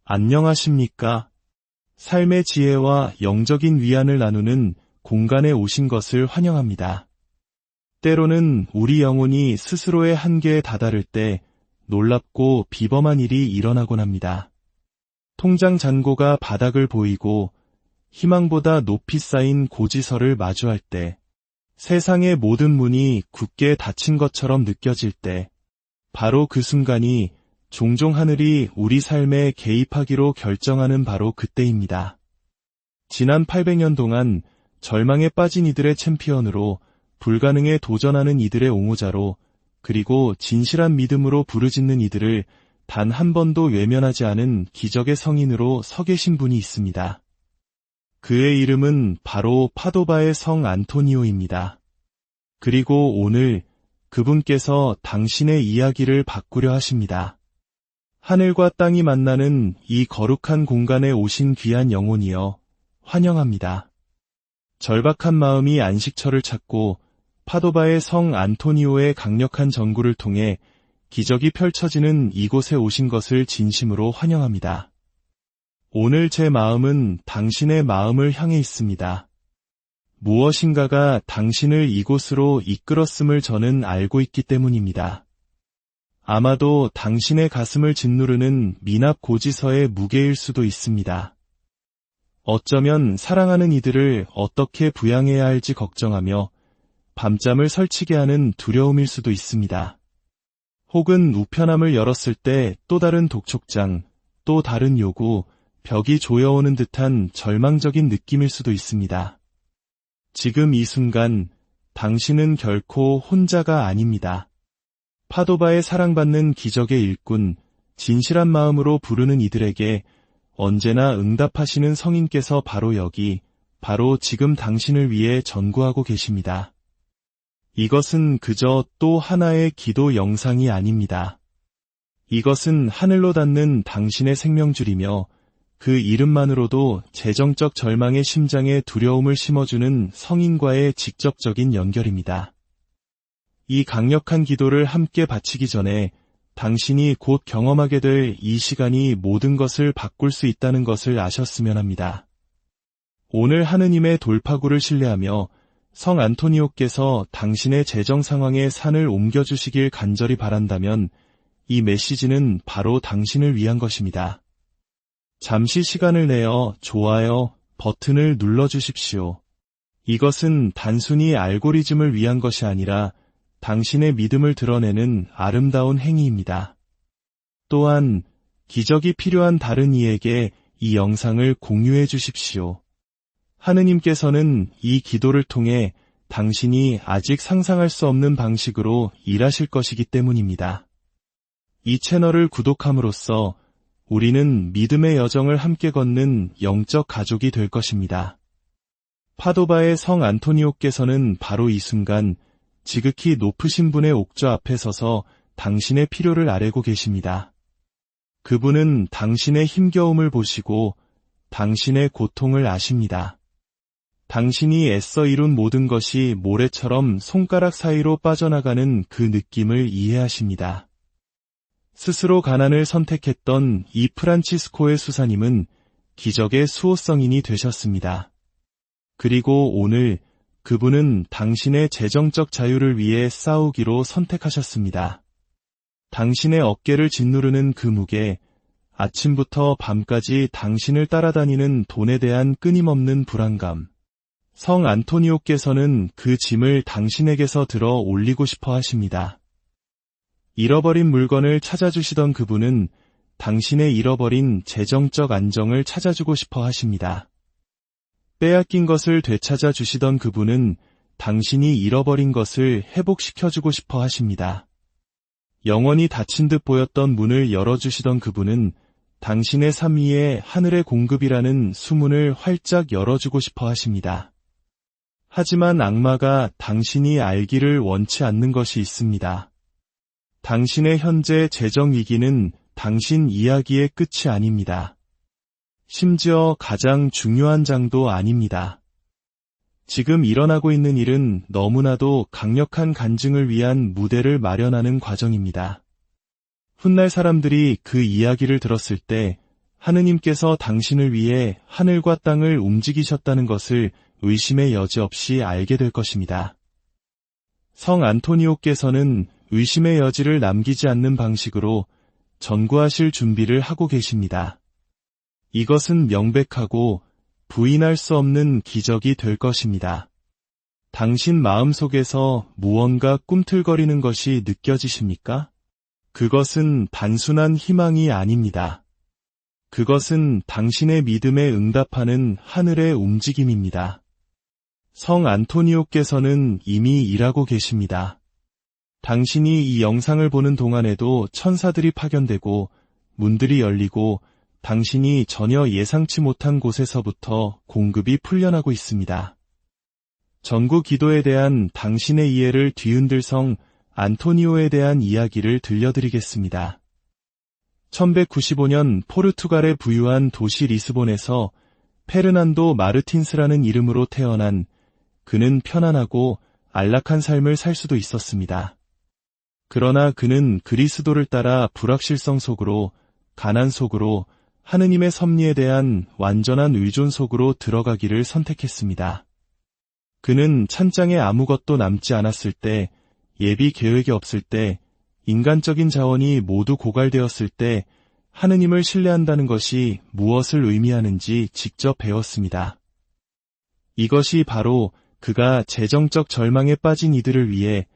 안녕하십니까? 삶의 지혜와 영적인 위안을 나누는 공간에 오신 것을 환영합니다. 때로는 우리 영혼이 스스로의 한계에 다다를 때 놀랍고 비범한 일이 일어나곤 합니다. 통장 잔고가 바닥을 보이고 희망보다 높이 쌓인 고지서를 마주할 때, 세상의 모든 문이 굳게 닫힌 것처럼 느껴질 때, 바로 그 순간이 종종 하늘이 우리 삶에 개입하기로 결정하는 바로 그때입니다. 지난 800년 동안 절망에 빠진 이들의 챔피언으로, 불가능에 도전하는 이들의 옹호자로, 그리고 진실한 믿음으로 부르짖는 이들을 단 한 번도 외면하지 않은 기적의 성인으로 서 계신 분이 있습니다. 그의 이름은 바로 파도바의 성 안토니오입니다. 그리고 오늘 그분께서 당신의 이야기를 바꾸려 하십니다. 하늘과 땅이 만나는 이 거룩한 공간에 오신 귀한 영혼이여, 환영합니다. 절박한 마음이 안식처를 찾고 파도바의 성 안토니오의 강력한 전구를 통해 기적이 펼쳐지는 이곳에 오신 것을 진심으로 환영합니다. 오늘 제 마음은 당신의 마음을 향해 있습니다. 무엇인가가 당신을 이곳으로 이끌었음을 저는 알고 있기 때문입니다. 아마도 당신의 가슴을 짓누르는 미납 고지서의 무게일 수도 있습니다. 어쩌면 사랑하는 이들을 어떻게 부양해야 할지 걱정하며 밤잠을 설치게 하는 두려움일 수도 있습니다. 혹은 우편함을 열었을 때 또 다른 독촉장, 또 다른 요구, 벽이 조여오는 듯한 절망적인 느낌일 수도 있습니다. 지금 이 순간 당신은 결코 혼자가 아닙니다. 파도바의 사랑받는 기적의 일꾼, 진실한 마음으로 부르는 이들에게 언제나 응답하시는 성인께서 바로 여기, 바로 지금 당신을 위해 전구하고 계십니다. 이것은 그저 또 하나의 기도 영상이 아닙니다. 이것은 하늘로 닿는 당신의 생명줄이며 그 이름만으로도 재정적 절망의 심장에 두려움을 심어주는 성인과의 직접적인 연결입니다. 이 강력한 기도를 함께 바치기 전에 당신이 곧 경험하게 될 이 시간이 모든 것을 바꿀 수 있다는 것을 아셨으면 합니다. 오늘 하느님의 돌파구를 신뢰하며 성 안토니오께서 당신의 재정 상황의 산을 옮겨주시길 간절히 바란다면 이 메시지는 바로 당신을 위한 것입니다. 잠시 시간을 내어 좋아요 버튼을 눌러주십시오. 이것은 단순히 알고리즘을 위한 것이 아니라 당신의 믿음을 드러내는 아름다운 행위입니다. 또한 기적이 필요한 다른 이에게 이 영상을 공유해 주십시오. 하느님께서는 이 기도를 통해 당신이 아직 상상할 수 없는 방식으로 일하실 것이기 때문입니다. 이 채널을 구독함으로써 우리는 믿음의 여정을 함께 걷는 영적 가족이 될 것입니다. 파도바의 성 안토니오께서는 바로 이 순간 지극히 높으신 분의 옥좌 앞에 서서 당신의 필요를 아뢰고 계십니다. 그분은 당신의 힘겨움을 보시고 당신의 고통을 아십니다. 당신이 애써 이룬 모든 것이 모래처럼 손가락 사이로 빠져나가는 그 느낌을 이해하십니다. 스스로 가난을 선택했던 이 프란치스코의 수사님은 기적의 수호성인이 되셨습니다. 그리고 오늘 그분은 당신의 재정적 자유를 위해 싸우기로 선택하셨습니다. 당신의 어깨를 짓누르는 그 무게, 아침부터 밤까지 당신을 따라다니는 돈에 대한 끊임없는 불안감. 성 안토니오께서는 그 짐을 당신에게서 들어 올리고 싶어 하십니다. 잃어버린 물건을 찾아주시던 그분은 당신의 잃어버린 재정적 안정을 찾아주고 싶어 하십니다. 빼앗긴 것을 되찾아 주시던 그분은 당신이 잃어버린 것을 회복시켜주고 싶어 하십니다. 영원히 닫힌 듯 보였던 문을 열어주시던 그분은 당신의 삶 위에 하늘의 공급이라는 수문을 활짝 열어주고 싶어 하십니다. 하지만 악마가 당신이 알기를 원치 않는 것이 있습니다. 당신의 현재 재정 위기는 당신 이야기의 끝이 아닙니다. 심지어 가장 중요한 장도 아닙니다. 지금 일어나고 있는 일은 너무나도 강력한 간증을 위한 무대를 마련하는 과정입니다. 훗날 사람들이 그 이야기를 들었을 때 하느님께서 당신을 위해 하늘과 땅을 움직이셨다는 것을 의심의 여지 없이 알게 될 것입니다. 성 안토니오께서는 의심의 여지를 남기지 않는 방식으로 전구하실 준비를 하고 계십니다. 이것은 명백하고 부인할 수 없는 기적이 될 것입니다. 당신 마음속에서 무언가 꿈틀거리는 것이 느껴지십니까? 그것은 단순한 희망이 아닙니다. 그것은 당신의 믿음에 응답하는 하늘의 움직임입니다. 성 안토니오께서는 이미 일하고 계십니다. 당신이 이 영상을 보는 동안에도 천사들이 파견되고 문들이 열리고 당신이 전혀 예상치 못한 곳에서부터 공급이 풀려나고 있습니다. 전구 기도에 대한 당신의 이해를 뒤흔들 성 안토니오에 대한 이야기를 들려드리겠습니다. 1195년 포르투갈의 부유한 도시 리스본에서 페르난도 마르틴스라는 이름으로 태어난 그는 편안하고 안락한 삶을 살 수도 있었습니다. 그러나 그는 그리스도를 따라 불확실성 속으로, 가난 속으로, 하느님의 섭리에 대한 완전한 의존 속으로 들어가기를 선택했습니다. 그는 찬장에 아무것도 남지 않았을 때, 예비 계획이 없을 때, 인간적인 자원이 모두 고갈되었을 때 하느님을 신뢰한다는 것이 무엇을 의미하는지 직접 배웠습니다. 이것이 바로 그가 재정적 절망에 빠진 이들을 위해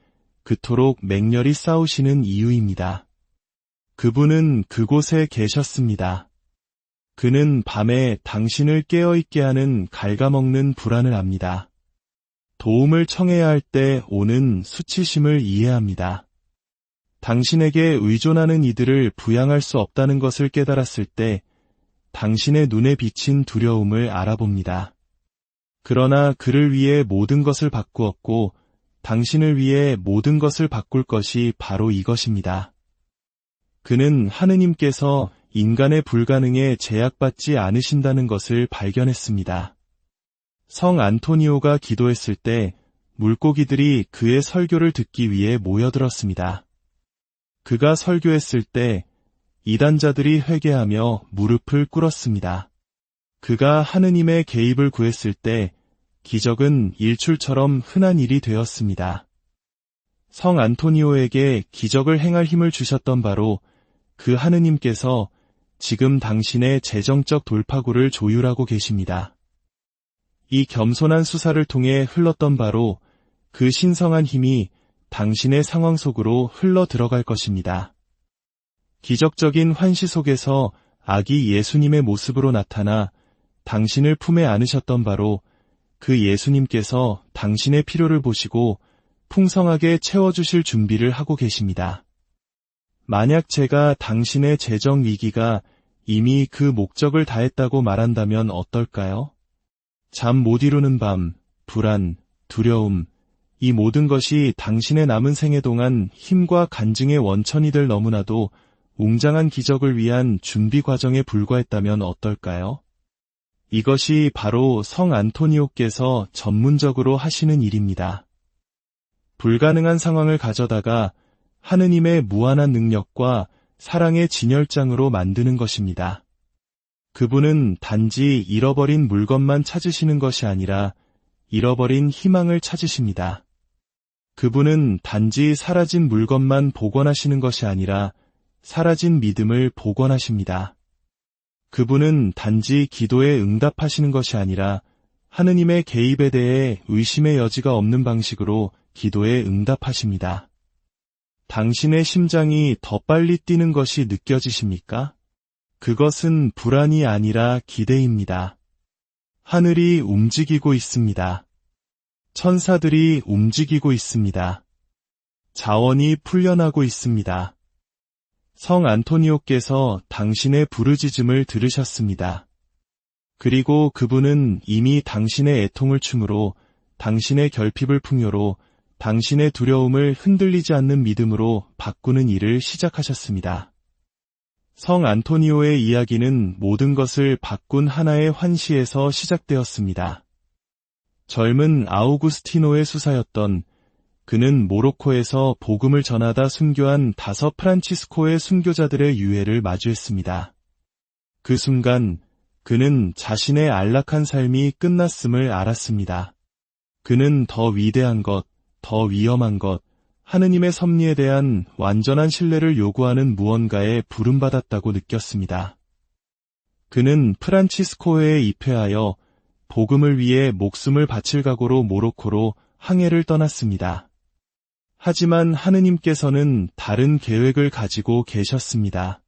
그토록 맹렬히 싸우시는 이유입니다. 그분은 그곳에 계셨습니다. 그는 밤에 당신을 깨어있게 하는 갉아먹는 불안을 압니다. 도움을 청해야 할 때 오는 수치심을 이해합니다. 당신에게 의존하는 이들을 부양할 수 없다는 것을 깨달았을 때 당신의 눈에 비친 두려움을 알아봅니다. 그러나 그를 위해 모든 것을 바꾸었고 당신을 위해 모든 것을 바꿀 것이 바로 이것입니다. 그는 하느님께서 인간의 불가능에 제약받지 않으신다는 것을 발견했습니다. 성 안토니오가 기도했을 때 물고기들이 그의 설교를 듣기 위해 모여들었습니다. 그가 설교했을 때 이단자들이 회개하며 무릎을 꿇었습니다. 그가 하느님의 개입을 구했을 때 기적은 일출처럼 흔한 일이 되었습니다. 성 안토니오에게 기적을 행할 힘을 주셨던 바로 그 하느님께서 지금 당신의 재정적 돌파구를 조율하고 계십니다. 이 겸손한 수사를 통해 흘렀던 바로 그 신성한 힘이 당신의 상황 속으로 흘러 들어갈 것입니다. 기적적인 환시 속에서 아기 예수님의 모습으로 나타나 당신을 품에 안으셨던 바로 그 예수님께서 당신의 필요를 보시고 풍성하게 채워주실 준비를 하고 계십니다. 만약 제가 당신의 재정 위기가 이미 그 목적을 다했다고 말한다면 어떨까요? 잠 못 이루는 밤, 불안, 두려움, 이 모든 것이 당신의 남은 생애 동안 힘과 간증의 원천이 될 너무나도 웅장한 기적을 위한 준비 과정에 불과했다면 어떨까요? 이것이 바로 성 안토니오께서 전문적으로 하시는 일입니다. 불가능한 상황을 가져다가 하느님의 무한한 능력과 사랑의 진열장으로 만드는 것입니다. 그분은 단지 잃어버린 물건만 찾으시는 것이 아니라 잃어버린 희망을 찾으십니다. 그분은 단지 사라진 물건만 복원하시는 것이 아니라 사라진 믿음을 복원하십니다. 그분은 단지 기도에 응답하시는 것이 아니라 하느님의 개입에 대해 의심의 여지가 없는 방식으로 기도에 응답하십니다. 당신의 심장이 더 빨리 뛰는 것이 느껴지십니까? 그것은 불안이 아니라 기대입니다. 하늘이 움직이고 있습니다. 천사들이 움직이고 있습니다. 자원이 풀려나고 있습니다. 성 안토니오께서 당신의 부르짖음을 들으셨습니다. 그리고 그분은 이미 당신의 애통을 춤으로, 당신의 결핍을 풍요로, 당신의 두려움을 흔들리지 않는 믿음으로 바꾸는 일을 시작하셨습니다. 성 안토니오의 이야기는 모든 것을 바꾼 하나의 환시에서 시작되었습니다. 젊은 아우구스티노의 수사였던 그는 모로코에서 복음을 전하다 순교한 5 프란치스코의 순교자들의 유해를 마주했습니다. 그 순간 그는 자신의 안락한 삶이 끝났음을 알았습니다. 그는 더 위대한 것, 더 위험한 것, 하느님의 섭리에 대한 완전한 신뢰를 요구하는 무언가에 부름받았다고 느꼈습니다. 그는 프란치스코회에 입회하여 복음을 위해 목숨을 바칠 각오로 모로코로 항해를 떠났습니다. 하지만 하느님께서는 다른 계획을 가지고 계셨습니다.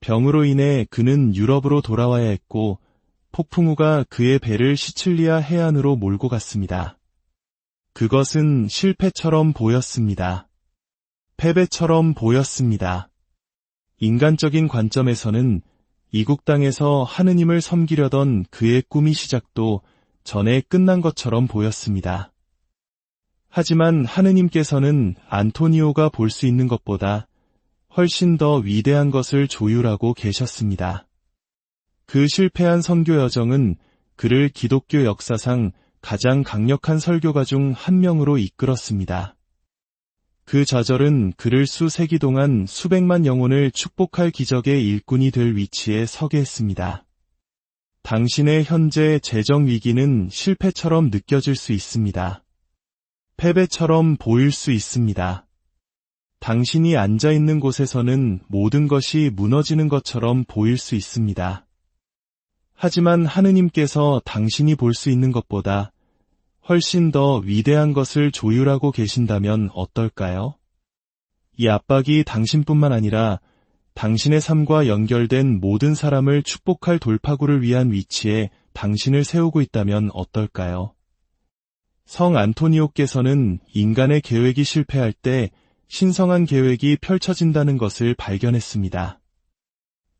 병으로 인해 그는 유럽으로 돌아와야 했고 폭풍우가 그의 배를 시칠리아 해안으로 몰고 갔습니다. 그것은 실패처럼 보였습니다. 패배처럼 보였습니다. 인간적인 관점에서는 이국 땅에서 하느님을 섬기려던 그의 꿈이 시작도 전에 끝난 것처럼 보였습니다. 하지만 하느님께서는 안토니오가 볼 수 있는 것보다 훨씬 더 위대한 것을 조율하고 계셨습니다. 그 실패한 선교 여정은 그를 기독교 역사상 가장 강력한 설교가 중 한 명으로 이끌었습니다. 그 좌절은 그를 수세기 동안 수백만 영혼을 축복할 기적의 일꾼이 될 위치에 서게 했습니다. 당신의 현재 재정 위기는 실패처럼 느껴질 수 있습니다. 패배처럼 보일 수 있습니다. 당신이 앉아있는 곳에서는 모든 것이 무너지는 것처럼 보일 수 있습니다. 하지만 하느님께서 당신이 볼 수 있는 것보다 훨씬 더 위대한 것을 조율하고 계신다면 어떨까요? 이 압박이 당신뿐만 아니라 당신의 삶과 연결된 모든 사람을 축복할 돌파구를 위한 위치에 당신을 세우고 있다면 어떨까요? 성 안토니오께서는 인간의 계획이 실패할 때 신성한 계획이 펼쳐진다는 것을 발견했습니다.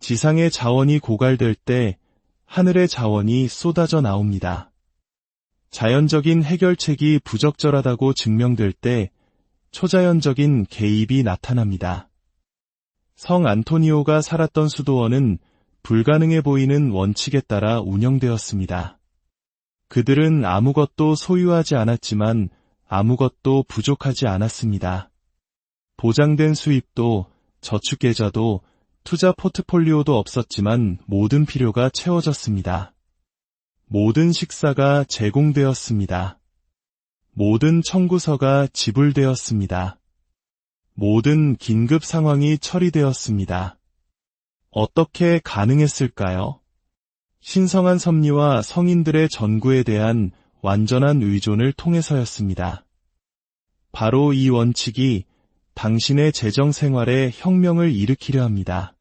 지상의 자원이 고갈될 때 하늘의 자원이 쏟아져 나옵니다. 자연적인 해결책이 부적절하다고 증명될 때 초자연적인 개입이 나타납니다. 성 안토니오가 살았던 수도원은 불가능해 보이는 원칙에 따라 운영되었습니다. 그들은 아무것도 소유하지 않았지만 아무것도 부족하지 않았습니다. 보장된 수입도, 저축계좌도, 투자 포트폴리오도 없었지만 모든 필요가 채워졌습니다. 모든 식사가 제공되었습니다. 모든 청구서가 지불되었습니다. 모든 긴급 상황이 처리되었습니다. 어떻게 가능했을까요? 신성한 섭리와 성인들의 전구에 대한 완전한 의존을 통해서였습니다. 바로 이 원칙이 당신의 재정 생활에 혁명을 일으키려 합니다.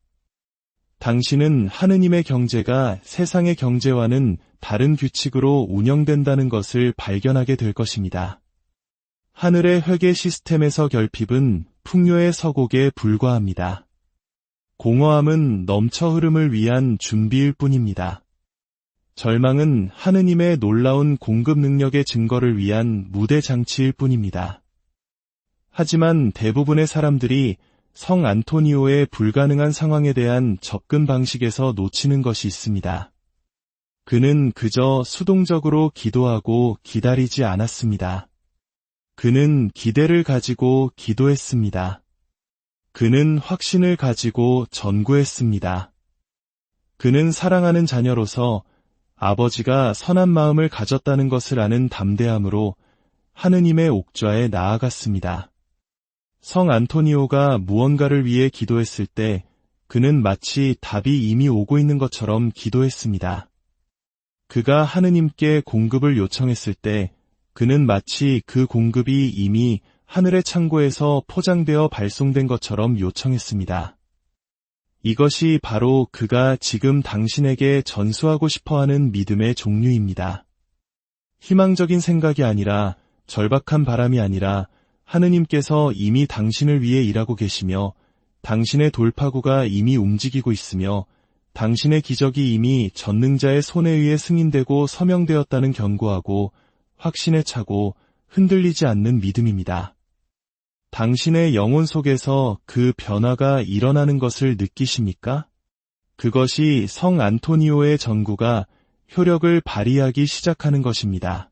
당신은 하느님의 경제가 세상의 경제와는 다른 규칙으로 운영된다는 것을 발견하게 될 것입니다. 하늘의 회계 시스템에서 결핍은 풍요의 서곡에 불과합니다. 공허함은 넘쳐 흐름을 위한 준비일 뿐입니다. 절망은 하느님의 놀라운 공급 능력의 증거를 위한 무대 장치일 뿐입니다. 하지만 대부분의 사람들이 성 안토니오의 불가능한 상황에 대한 접근 방식에서 놓치는 것이 있습니다. 그는 그저 수동적으로 기도하고 기다리지 않았습니다. 그는 기대를 가지고 기도했습니다. 그는 확신을 가지고 전구했습니다. 그는 사랑하는 자녀로서 아버지가 선한 마음을 가졌다는 것을 아는 담대함으로 하느님의 옥좌에 나아갔습니다. 성 안토니오가 무언가를 위해 기도했을 때 그는 마치 답이 이미 오고 있는 것처럼 기도했습니다. 그가 하느님께 공급을 요청했을 때 그는 마치 그 공급이 이미 하늘의 창고에서 포장되어 발송된 것처럼 요청했습니다. 이것이 바로 그가 지금 당신에게 전수하고 싶어하는 믿음의 종류입니다. 희망적인 생각이 아니라 절박한 바람이 아니라 하느님께서 이미 당신을 위해 일하고 계시며 당신의 돌파구가 이미 움직이고 있으며 당신의 기적이 이미 전능자의 손에 의해 승인되고 서명되었다는 견고하고 확신에 차고 흔들리지 않는 믿음입니다. 당신의 영혼 속에서 그 변화가 일어나는 것을 느끼십니까? 그것이 성 안토니오의 전구가 효력을 발휘하기 시작하는 것입니다.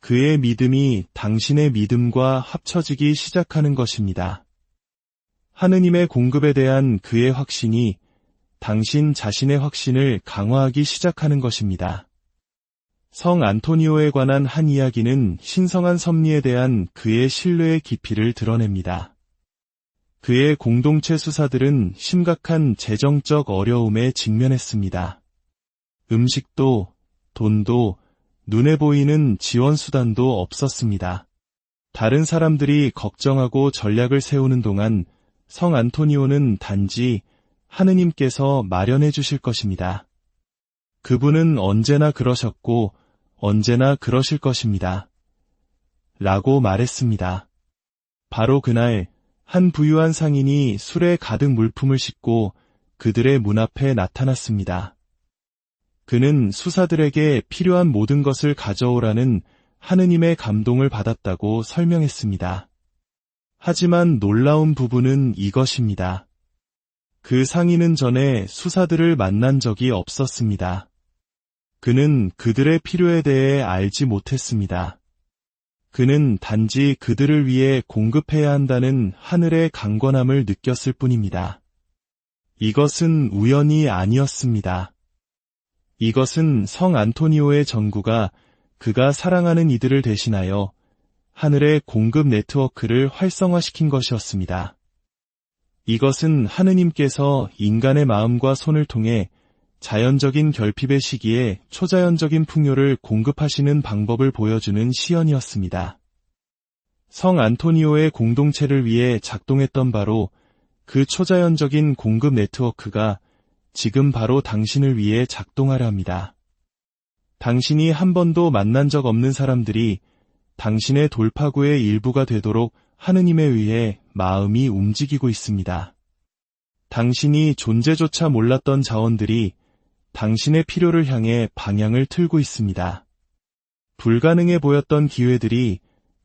그의 믿음이 당신의 믿음과 합쳐지기 시작하는 것입니다. 하느님의 공급에 대한 그의 확신이 당신 자신의 확신을 강화하기 시작하는 것입니다. 성 안토니오에 관한 한 이야기는 신성한 섭리에 대한 그의 신뢰의 깊이를 드러냅니다. 그의 공동체 수사들은 심각한 재정적 어려움에 직면했습니다. 음식도, 돈도, 눈에 보이는 지원 수단도 없었습니다. 다른 사람들이 걱정하고 전략을 세우는 동안 성 안토니오는 단지 하느님께서 마련해 주실 것입니다. 그분은 언제나 그러셨고 언제나 그러실 것입니다. 라고 말했습니다. 바로 그날 한 부유한 상인이 술에 가득 물품을 싣고 그들의 문 앞에 나타났습니다. 그는 수사들에게 필요한 모든 것을 가져오라는 하느님의 감동을 받았다고 설명했습니다. 하지만 놀라운 부분은 이것입니다. 그 상인은 전에 수사들을 만난 적이 없었습니다. 그는 그들의 필요에 대해 알지 못했습니다. 그는 단지 그들을 위해 공급해야 한다는 하늘의 강권함을 느꼈을 뿐입니다. 이것은 우연이 아니었습니다. 이것은 성 안토니오의 전구가 그가 사랑하는 이들을 대신하여 하늘의 공급 네트워크를 활성화시킨 것이었습니다. 이것은 하느님께서 인간의 마음과 손을 통해 자연적인 결핍의 시기에 초자연적인 풍요를 공급하시는 방법을 보여주는 시연이었습니다. 성 안토니오의 공동체를 위해 작동했던 바로 그 초자연적인 공급 네트워크가 지금 바로 당신을 위해 작동하려 합니다. 당신이 한 번도 만난 적 없는 사람들이 당신의 돌파구의 일부가 되도록 하느님에 의해 마음이 움직이고 있습니다. 당신이 존재조차 몰랐던 자원들이 당신의 필요를 향해 방향을 틀고 있습니다. 불가능해 보였던 기회들이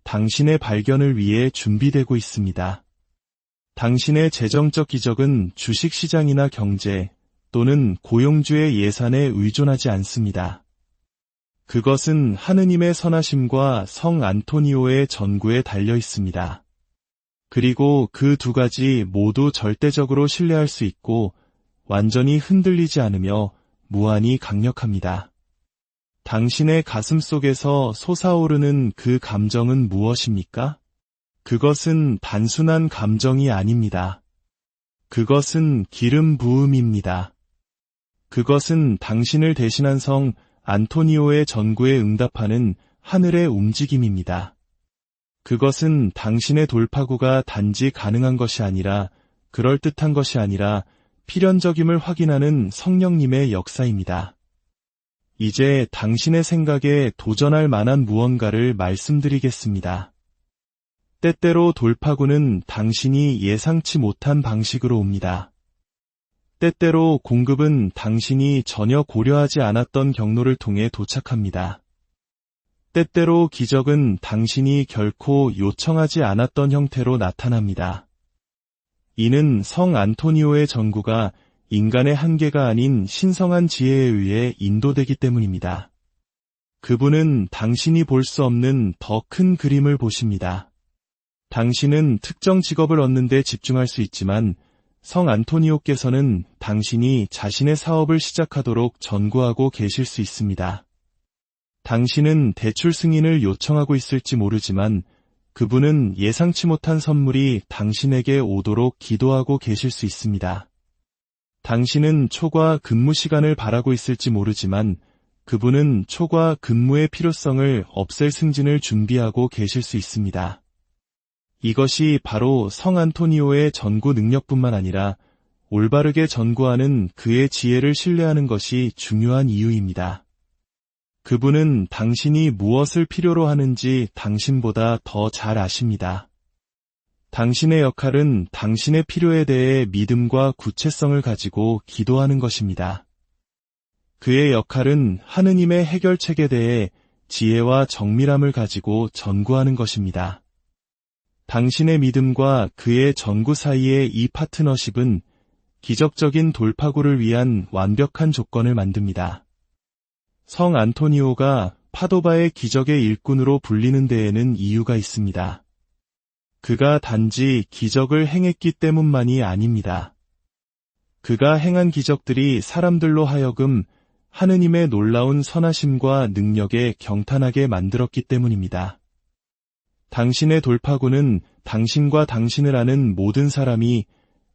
당신의 발견을 위해 준비되고 있습니다. 당신의 재정적 기적은 주식시장이나 경제 또는 고용주의 예산에 의존하지 않습니다. 그것은 하느님의 선하심과 성 안토니오의 전구에 달려 있습니다. 그리고 그 두 가지 모두 절대적으로 신뢰할 수 있고 완전히 흔들리지 않으며 무한히 강력합니다. 당신의 가슴 속에서 솟아오르는 그 감정은 무엇입니까? 그것은 단순한 감정이 아닙니다. 그것은 기름 부음입니다. 그것은 당신을 대신한 성 안토니오의 전구에 응답하는 하늘의 움직임입니다. 그것은 당신의 돌파구가 단지 가능한 것이 아니라 그럴듯한 것이 아니라 필연적임을 확인하는 성령님의 역사입니다. 이제 당신의 생각에 도전할 만한 무언가를 말씀드리겠습니다. 때때로 돌파구는 당신이 예상치 못한 방식으로 옵니다. 때때로 공급은 당신이 전혀 고려하지 않았던 경로를 통해 도착합니다. 때때로 기적은 당신이 결코 요청하지 않았던 형태로 나타납니다. 이는 성 안토니오의 전구가 인간의 한계가 아닌 신성한 지혜에 의해 인도되기 때문입니다. 그분은 당신이 볼 수 없는 더 큰 그림을 보십니다. 당신은 특정 직업을 얻는 데 집중할 수 있지만 성 안토니오께서는 당신이 자신의 사업을 시작하도록 전구하고 계실 수 있습니다. 당신은 대출 승인을 요청하고 있을지 모르지만 그분은 예상치 못한 선물이 당신에게 오도록 기도하고 계실 수 있습니다. 당신은 초과 근무 시간을 바라고 있을지 모르지만 그분은 초과 근무의 필요성을 없앨 승진을 준비하고 계실 수 있습니다. 이것이 바로 성 안토니오의 전구 능력뿐만 아니라 올바르게 전구하는 그의 지혜를 신뢰하는 것이 중요한 이유입니다. 그분은 당신이 무엇을 필요로 하는지 당신보다 더 잘 아십니다. 당신의 역할은 당신의 필요에 대해 믿음과 구체성을 가지고 기도하는 것입니다. 그의 역할은 하느님의 해결책에 대해 지혜와 정밀함을 가지고 전구하는 것입니다. 당신의 믿음과 그의 전구 사이의 이 파트너십은 기적적인 돌파구를 위한 완벽한 조건을 만듭니다. 성 안토니오가 파도바의 기적의 일꾼으로 불리는 데에는 이유가 있습니다. 그가 단지 기적을 행했기 때문만이 아닙니다. 그가 행한 기적들이 사람들로 하여금 하느님의 놀라운 선하심과 능력에 경탄하게 만들었기 때문입니다. 당신의 돌파구는 당신과 당신을 아는 모든 사람이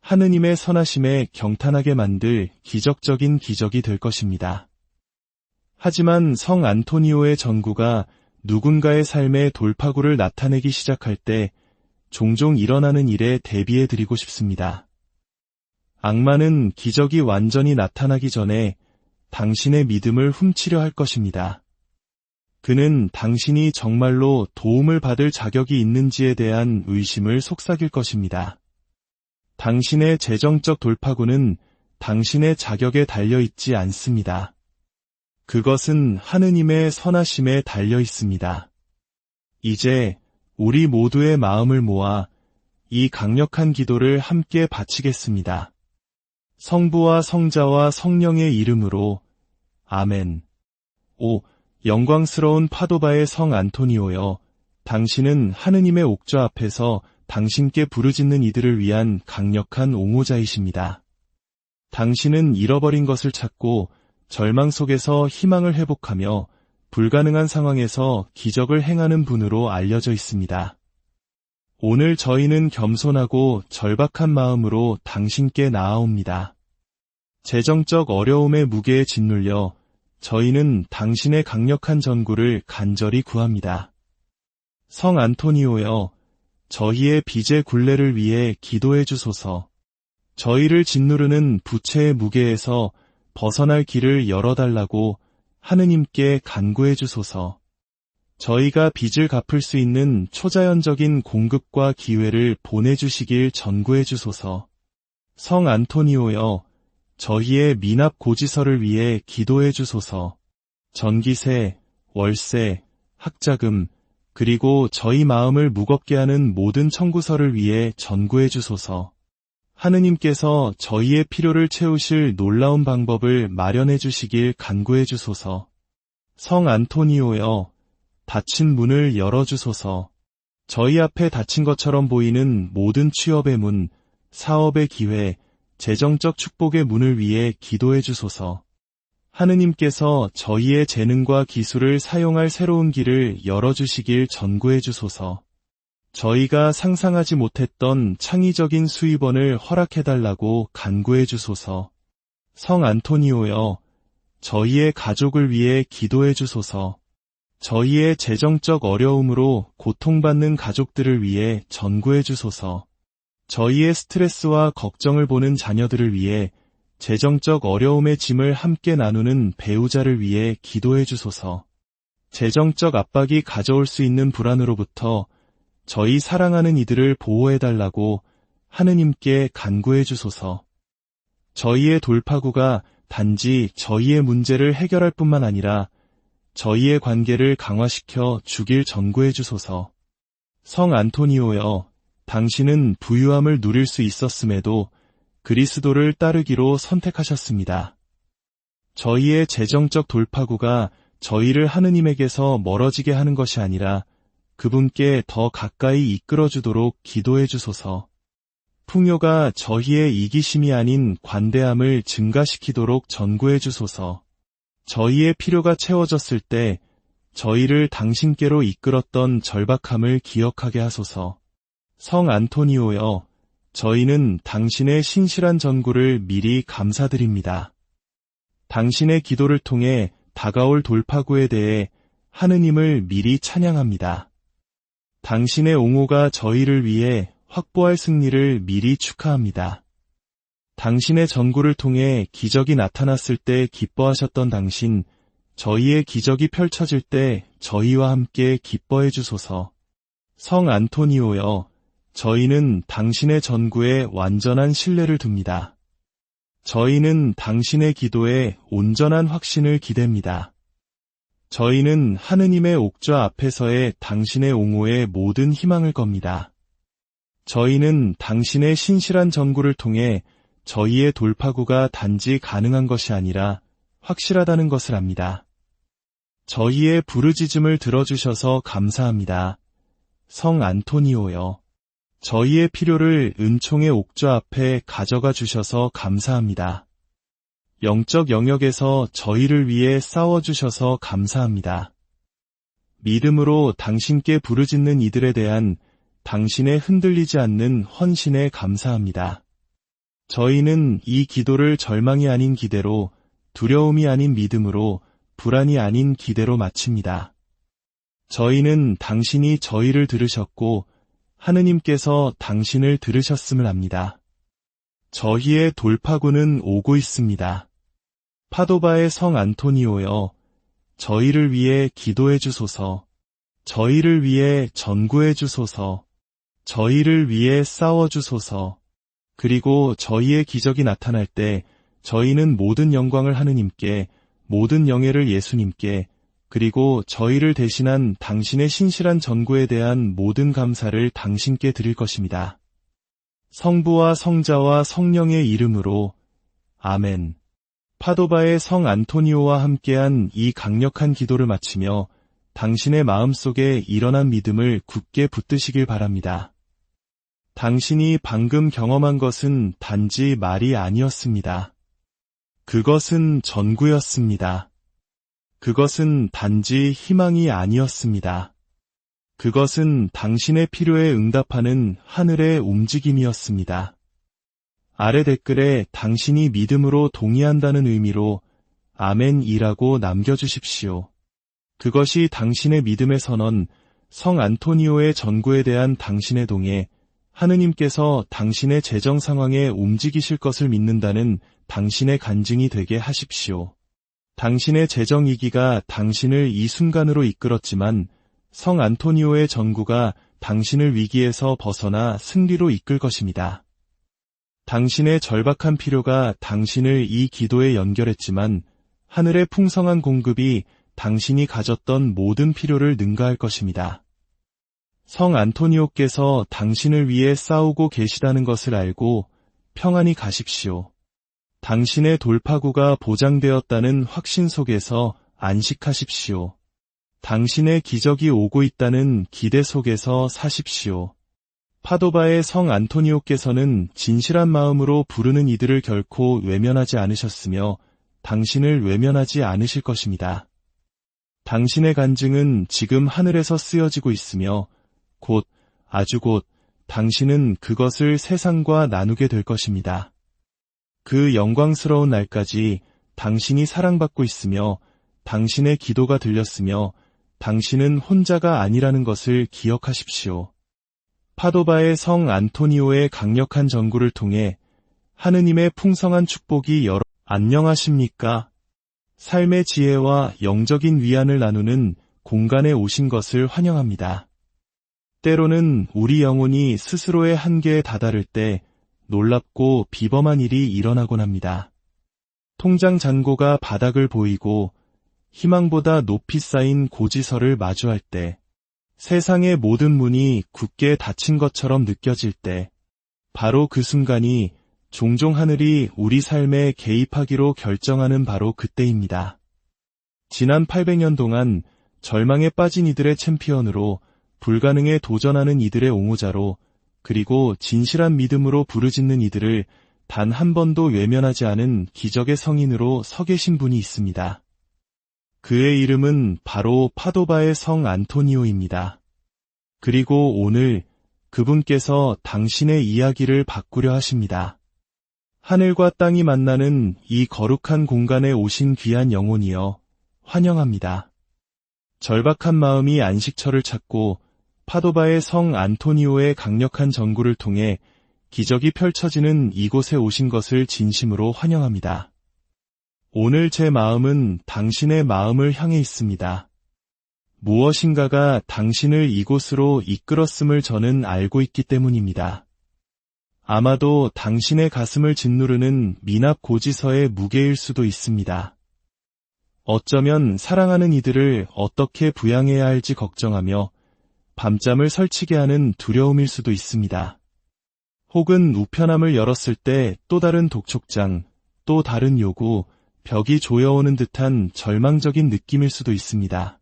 하느님의 선하심에 경탄하게 만들 기적적인 기적이 될 것입니다. 하지만 성 안토니오의 전구가 누군가의 삶의 돌파구를 나타내기 시작할 때 종종 일어나는 일에 대비해 드리고 싶습니다. 악마는 기적이 완전히 나타나기 전에 당신의 믿음을 훔치려 할 것입니다. 그는 당신이 정말로 도움을 받을 자격이 있는지에 대한 의심을 속삭일 것입니다. 당신의 재정적 돌파구는 당신의 자격에 달려 있지 않습니다. 그것은 하느님의 선하심에 달려 있습니다. 이제 우리 모두의 마음을 모아 이 강력한 기도를 함께 바치겠습니다. 성부와 성자와 성령의 이름으로 아멘. 오, 영광스러운 파도바의 성 안토니오여, 당신은 하느님의 옥좌 앞에서 당신께 부르짖는 이들을 위한 강력한 옹호자이십니다. 당신은 잃어버린 것을 찾고 절망 속에서 희망을 회복하며 불가능한 상황에서 기적을 행하는 분으로 알려져 있습니다. 오늘 저희는 겸손하고 절박한 마음으로 당신께 나아옵니다. 재정적 어려움의 무게에 짓눌려 저희는 당신의 강력한 전구를 간절히 구합니다. 성 안토니오여, 저희의 빚의 굴레를 위해 기도해 주소서. 저희를 짓누르는 부채의 무게에서 벗어날 길을 열어달라고 하느님께 간구해 주소서. 저희가 빚을 갚을 수 있는 초자연적인 공급과 기회를 보내주시길 전구해 주소서. 성 안토니오여, 저희의 미납 고지서를 위해 기도해 주소서. 전기세, 월세, 학자금, 그리고 저희 마음을 무겁게 하는 모든 청구서를 위해 전구해 주소서. 하느님께서 저희의 필요를 채우실 놀라운 방법을 마련해 주시길 간구해 주소서. 성 안토니오여, 닫힌 문을 열어주소서. 저희 앞에 닫힌 것처럼 보이는 모든 취업의 문, 사업의 기회, 재정적 축복의 문을 위해 기도해 주소서. 하느님께서 저희의 재능과 기술을 사용할 새로운 길을 열어주시길 전구해 주소서. 저희가 상상하지 못했던 창의적인 수입원을 허락해달라고 간구해 주소서. 성 안토니오여, 저희의 가족을 위해 기도해 주소서. 저희의 재정적 어려움으로 고통받는 가족들을 위해 전구해 주소서. 저희의 스트레스와 걱정을 보는 자녀들을 위해 재정적 어려움의 짐을 함께 나누는 배우자를 위해 기도해 주소서. 재정적 압박이 가져올 수 있는 불안으로부터 저희 사랑하는 이들을 보호해달라고 하느님께 간구해 주소서. 저희의 돌파구가 단지 저희의 문제를 해결할 뿐만 아니라 저희의 관계를 강화시켜 주길 전구해 주소서. 성 안토니오여, 당신은 부유함을 누릴 수 있었음에도 그리스도를 따르기로 선택하셨습니다. 저희의 재정적 돌파구가 저희를 하느님에게서 멀어지게 하는 것이 아니라 그분께 더 가까이 이끌어주도록 기도해 주소서. 풍요가 저희의 이기심이 아닌 관대함을 증가시키도록 전구해 주소서. 저희의 필요가 채워졌을 때 저희를 당신께로 이끌었던 절박함을 기억하게 하소서. 성 안토니오여, 저희는 당신의 신실한 전구를 미리 감사드립니다. 당신의 기도를 통해 다가올 돌파구에 대해 하느님을 미리 찬양합니다. 당신의 옹호가 저희를 위해 확보할 승리를 미리 축하합니다. 당신의 전구를 통해 기적이 나타났을 때 기뻐하셨던 당신, 저희의 기적이 펼쳐질 때 저희와 함께 기뻐해 주소서. 성 안토니오여, 저희는 당신의 전구에 완전한 신뢰를 둡니다. 저희는 당신의 기도에 온전한 확신을 기댑니다. 저희는 하느님의 옥좌 앞에서의 당신의 옹호에 모든 희망을 겁니다. 저희는 당신의 신실한 전구를 통해 저희의 돌파구가 단지 가능한 것이 아니라 확실하다는 것을 압니다. 저희의 부르짖음을 들어주셔서 감사합니다. 성 안토니오여, 저희의 필요를 은총의 옥좌 앞에 가져가 주셔서 감사합니다. 영적 영역에서 저희를 위해 싸워주셔서 감사합니다. 믿음으로 당신께 부르짖는 이들에 대한 당신의 흔들리지 않는 헌신에 감사합니다. 저희는 이 기도를 절망이 아닌 기대로, 두려움이 아닌 믿음으로, 불안이 아닌 기대로 마칩니다. 저희는 당신이 저희를 들으셨고 하느님께서 당신을 들으셨음을 압니다. 저희의 돌파구는 오고 있습니다. 파도바의 성 안토니오여, 저희를 위해 기도해 주소서. 저희를 위해 전구해 주소서. 저희를 위해 싸워 주소서. 그리고 저희의 기적이 나타날 때 저희는 모든 영광을 하느님께, 모든 영예를 예수님께, 그리고 저희를 대신한 당신의 신실한 전구에 대한 모든 감사를 당신께 드릴 것입니다. 성부와 성자와 성령의 이름으로 아멘. 파도바의 성 안토니오와 함께한 이 강력한 기도를 마치며 당신의 마음속에 일어난 믿음을 굳게 붙드시길 바랍니다. 당신이 방금 경험한 것은 단지 말이 아니었습니다. 그것은 전구였습니다. 그것은 단지 희망이 아니었습니다. 그것은 당신의 필요에 응답하는 하늘의 움직임이었습니다. 아래 댓글에 당신이 믿음으로 동의한다는 의미로 아멘이라고 남겨주십시오. 그것이 당신의 믿음의 선언, 성 안토니오의 전구에 대한 당신의 동의, 하느님께서 당신의 재정 상황에 움직이실 것을 믿는다는 당신의 간증이 되게 하십시오. 당신의 재정 위기가 당신을 이 순간으로 이끌었지만 성 안토니오의 전구가 당신을 위기에서 벗어나 승리로 이끌 것입니다. 당신의 절박한 필요가 당신을 이 기도에 연결했지만 하늘의 풍성한 공급이 당신이 가졌던 모든 필요를 능가할 것입니다. 성 안토니오께서 당신을 위해 싸우고 계시다는 것을 알고 평안히 가십시오. 당신의 돌파구가 보장되었다는 확신 속에서 안식하십시오. 당신의 기적이 오고 있다는 기대 속에서 사십시오. 파도바의 성 안토니오께서는 진실한 마음으로 부르는 이들을 결코 외면하지 않으셨으며 당신을 외면하지 않으실 것입니다. 당신의 간증은 지금 하늘에서 쓰여지고 있으며 곧, 아주 곧, 당신은 그것을 세상과 나누게 될 것입니다. 그 영광스러운 날까지 당신이 사랑받고 있으며 당신의 기도가 들렸으며 당신은 혼자가 아니라는 것을 기억하십시오. 파도바의 성 안토니오의 강력한 전구를 통해 하느님의 풍성한 축복이 안녕하십니까? 삶의 지혜와 영적인 위안을 나누는 공간에 오신 것을 환영합니다. 때로는 우리 영혼이 스스로의 한계에 다다를 때 놀랍고 비범한 일이 일어나곤 합니다. 통장 잔고가 바닥을 보이고 희망보다 높이 쌓인 고지서를 마주할 때, 세상의 모든 문이 굳게 닫힌 것처럼 느껴질 때, 바로 그 순간이 종종 하늘이 우리 삶에 개입하기로 결정하는 바로 그때입니다. 지난 800년 동안 절망에 빠진 이들의 챔피언으로, 불가능에 도전하는 이들의 옹호자로, 그리고 진실한 믿음으로 부르짖는 이들을 단 한 번도 외면하지 않은 기적의 성인으로 서 계신 분이 있습니다. 그의 이름은 바로 파도바의 성 안토니오입니다. 그리고 오늘 그분께서 당신의 이야기를 바꾸려 하십니다. 하늘과 땅이 만나는 이 거룩한 공간에 오신 귀한 영혼이여, 환영합니다. 절박한 마음이 안식처를 찾고 파도바의 성 안토니오의 강력한 전구를 통해 기적이 펼쳐지는 이곳에 오신 것을 진심으로 환영합니다. 오늘 제 마음은 당신의 마음을 향해 있습니다. 무엇인가가 당신을 이곳으로 이끌었음을 저는 알고 있기 때문입니다. 아마도 당신의 가슴을 짓누르는 미납 고지서의 무게일 수도 있습니다. 어쩌면 사랑하는 이들을 어떻게 부양해야 할지 걱정하며 밤잠을 설치게 하는 두려움일 수도 있습니다. 혹은 우편함을 열었을 때 또 다른 독촉장, 또 다른 요구, 벽이 조여오는 듯한 절망적인 느낌일 수도 있습니다.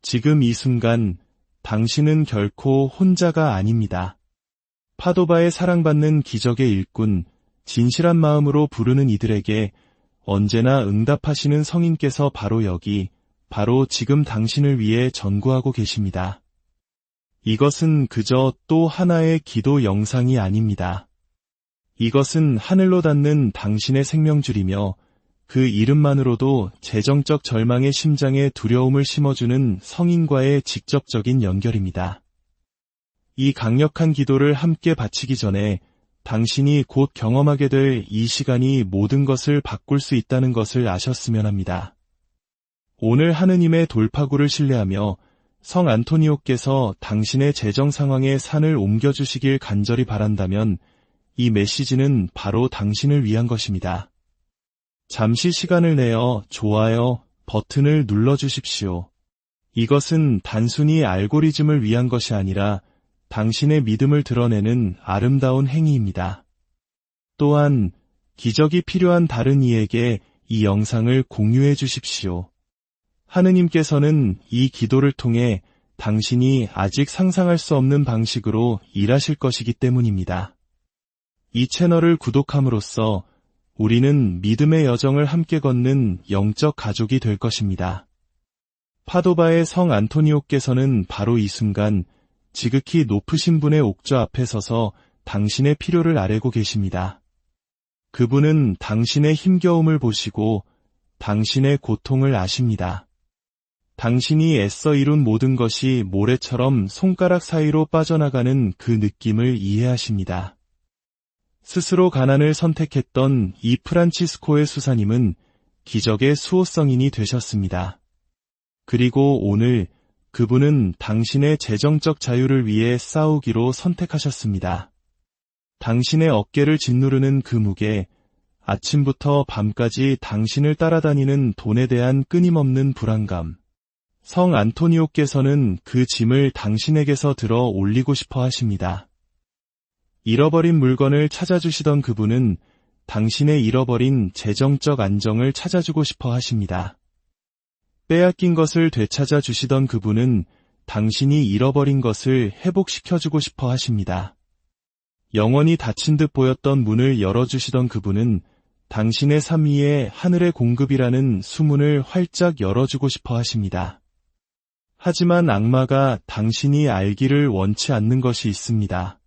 지금 이 순간 당신은 결코 혼자가 아닙니다. 파도바의 사랑받는 기적의 일꾼, 진실한 마음으로 부르는 이들에게 언제나 응답하시는 성인께서 바로 여기, 바로 지금 당신을 위해 전구하고 계십니다. 이것은 그저 또 하나의 기도 영상이 아닙니다. 이것은 하늘로 닿는 당신의 생명줄이며 그 이름만으로도 재정적 절망의 심장에 두려움을 심어주는 성인과의 직접적인 연결입니다. 이 강력한 기도를 함께 바치기 전에 당신이 곧 경험하게 될 이 시간이 모든 것을 바꿀 수 있다는 것을 아셨으면 합니다. 오늘 하느님의 돌파구를 신뢰하며 성 안토니오께서 당신의 재정 상황의 산을 옮겨주시길 간절히 바란다면 이 메시지는 바로 당신을 위한 것입니다. 잠시 시간을 내어 좋아요 버튼을 눌러주십시오. 이것은 단순히 알고리즘을 위한 것이 아니라 당신의 믿음을 드러내는 아름다운 행위입니다. 또한 기적이 필요한 다른 이에게 이 영상을 공유해 주십시오. 하느님께서는 이 기도를 통해 당신이 아직 상상할 수 없는 방식으로 일하실 것이기 때문입니다. 이 채널을 구독함으로써 우리는 믿음의 여정을 함께 걷는 영적 가족이 될 것입니다. 파도바의 성 안토니오께서는 바로 이 순간 지극히 높으신 분의 옥좌 앞에 서서 당신의 필요를 아뢰고 계십니다. 그분은 당신의 힘겨움을 보시고 당신의 고통을 아십니다. 당신이 애써 이룬 모든 것이 모래처럼 손가락 사이로 빠져나가는 그 느낌을 이해하십니다. 스스로 가난을 선택했던 이 프란치스코의 수사님은 기적의 수호성인이 되셨습니다. 그리고 오늘 그분은 당신의 재정적 자유를 위해 싸우기로 선택하셨습니다. 당신의 어깨를 짓누르는 그 무게, 아침부터 밤까지 당신을 따라다니는 돈에 대한 끊임없는 불안감. 성 안토니오께서는 그 짐을 당신에게서 들어 올리고 싶어 하십니다. 잃어버린 물건을 찾아주시던 그분은 당신의 잃어버린 재정적 안정을 찾아주고 싶어 하십니다. 빼앗긴 것을 되찾아 주시던 그분은 당신이 잃어버린 것을 회복시켜주고 싶어 하십니다. 영원히 닫힌 듯 보였던 문을 열어주시던 그분은 당신의 삶 위에 하늘의 공급이라는 수문을 활짝 열어주고 싶어 하십니다. 하지만 악마가 당신이 알기를 원치 않는 것이 있습니다.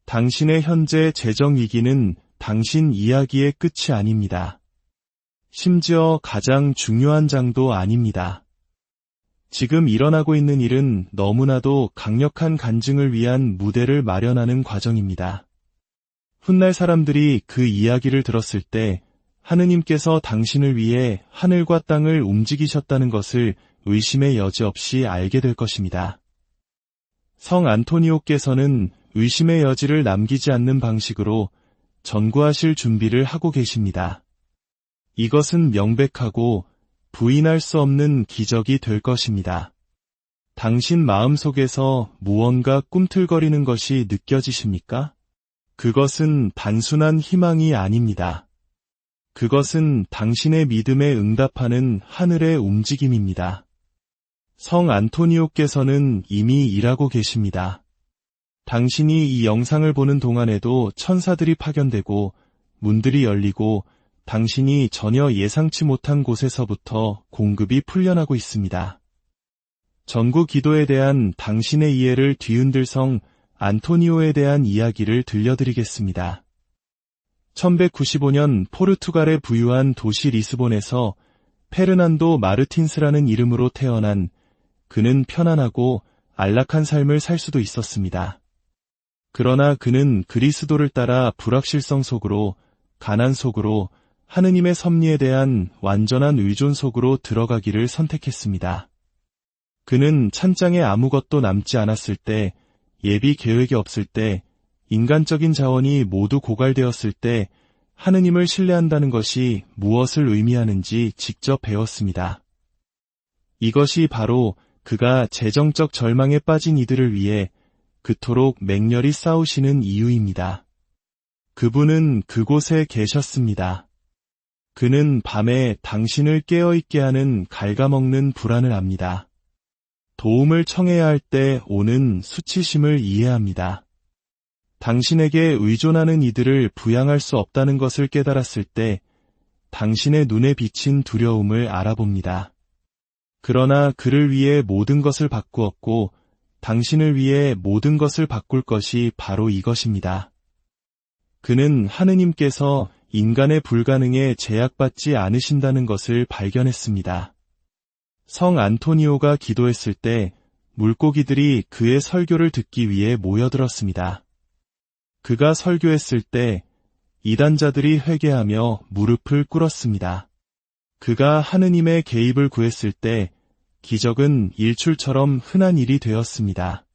당신의 현재 재정 위기는 당신 이야기의 끝이 아닙니다. 심지어 가장 중요한 장도 아닙니다. 지금 일어나고 있는 일은 너무나도 강력한 간증을 위한 무대를 마련하는 과정입니다. 훗날 사람들이 그 이야기를 들었을 때 하느님께서 당신을 위해 하늘과 땅을 움직이셨다는 것을 의심의 여지 없이 알게 될 것입니다. 성 안토니오께서는 의심의 여지를 남기지 않는 방식으로 전구하실 준비를 하고 계십니다. 이것은 명백하고 부인할 수 없는 기적이 될 것입니다. 당신 마음속에서 무언가 꿈틀거리는 것이 느껴지십니까? 그것은 단순한 희망이 아닙니다. 그것은 당신의 믿음에 응답하는 하늘의 움직임입니다. 성 안토니오께서는 이미 일하고 계십니다. 당신이 이 영상을 보는 동안에도 천사들이 파견되고 문들이 열리고 당신이 전혀 예상치 못한 곳에서부터 공급이 풀려나고 있습니다. 전구 기도에 대한 당신의 이해를 뒤흔들 성 안토니오에 대한 이야기를 들려드리겠습니다. 1195년 포르투갈의 부유한 도시 리스본에서 페르난도 마르틴스라는 이름으로 태어난 그는 편안하고 안락한 삶을 살 수도 있었습니다. 그러나 그는 그리스도를 따라 불확실성 속으로, 가난 속으로, 하느님의 섭리에 대한 완전한 의존 속으로 들어가기를 선택했습니다. 그는 찬장에 아무것도 남지 않았을 때, 예비 계획이 없을 때, 인간적인 자원이 모두 고갈되었을 때 하느님을 신뢰한다는 것이 무엇을 의미하는지 직접 배웠습니다. 이것이 바로 그가 재정적 절망에 빠진 이들을 위해 그토록 맹렬히 싸우시는 이유입니다. 그분은 그곳에 계셨습니다. 그는 밤에 당신을 깨어있게 하는 갉아먹는 불안을 압니다. 도움을 청해야 할 때 오는 수치심을 이해합니다. 당신에게 의존하는 이들을 부양할 수 없다는 것을 깨달았을 때 당신의 눈에 비친 두려움을 알아봅니다. 그러나 그를 위해 모든 것을 바꾸었고 당신을 위해 모든 것을 바꿀 것이 바로 이것입니다. 그는 하느님께서 인간의 불가능에 제약받지 않으신다는 것을 발견했습니다. 성 안토니오가 기도했을 때 물고기들이 그의 설교를 듣기 위해 모여들었습니다. 그가 설교했을 때 이단자들이 회개하며 무릎을 꿇었습니다. 그가 하느님의 개입을 구했을 때 기적은 일출처럼 흔한 일이 되었습니다.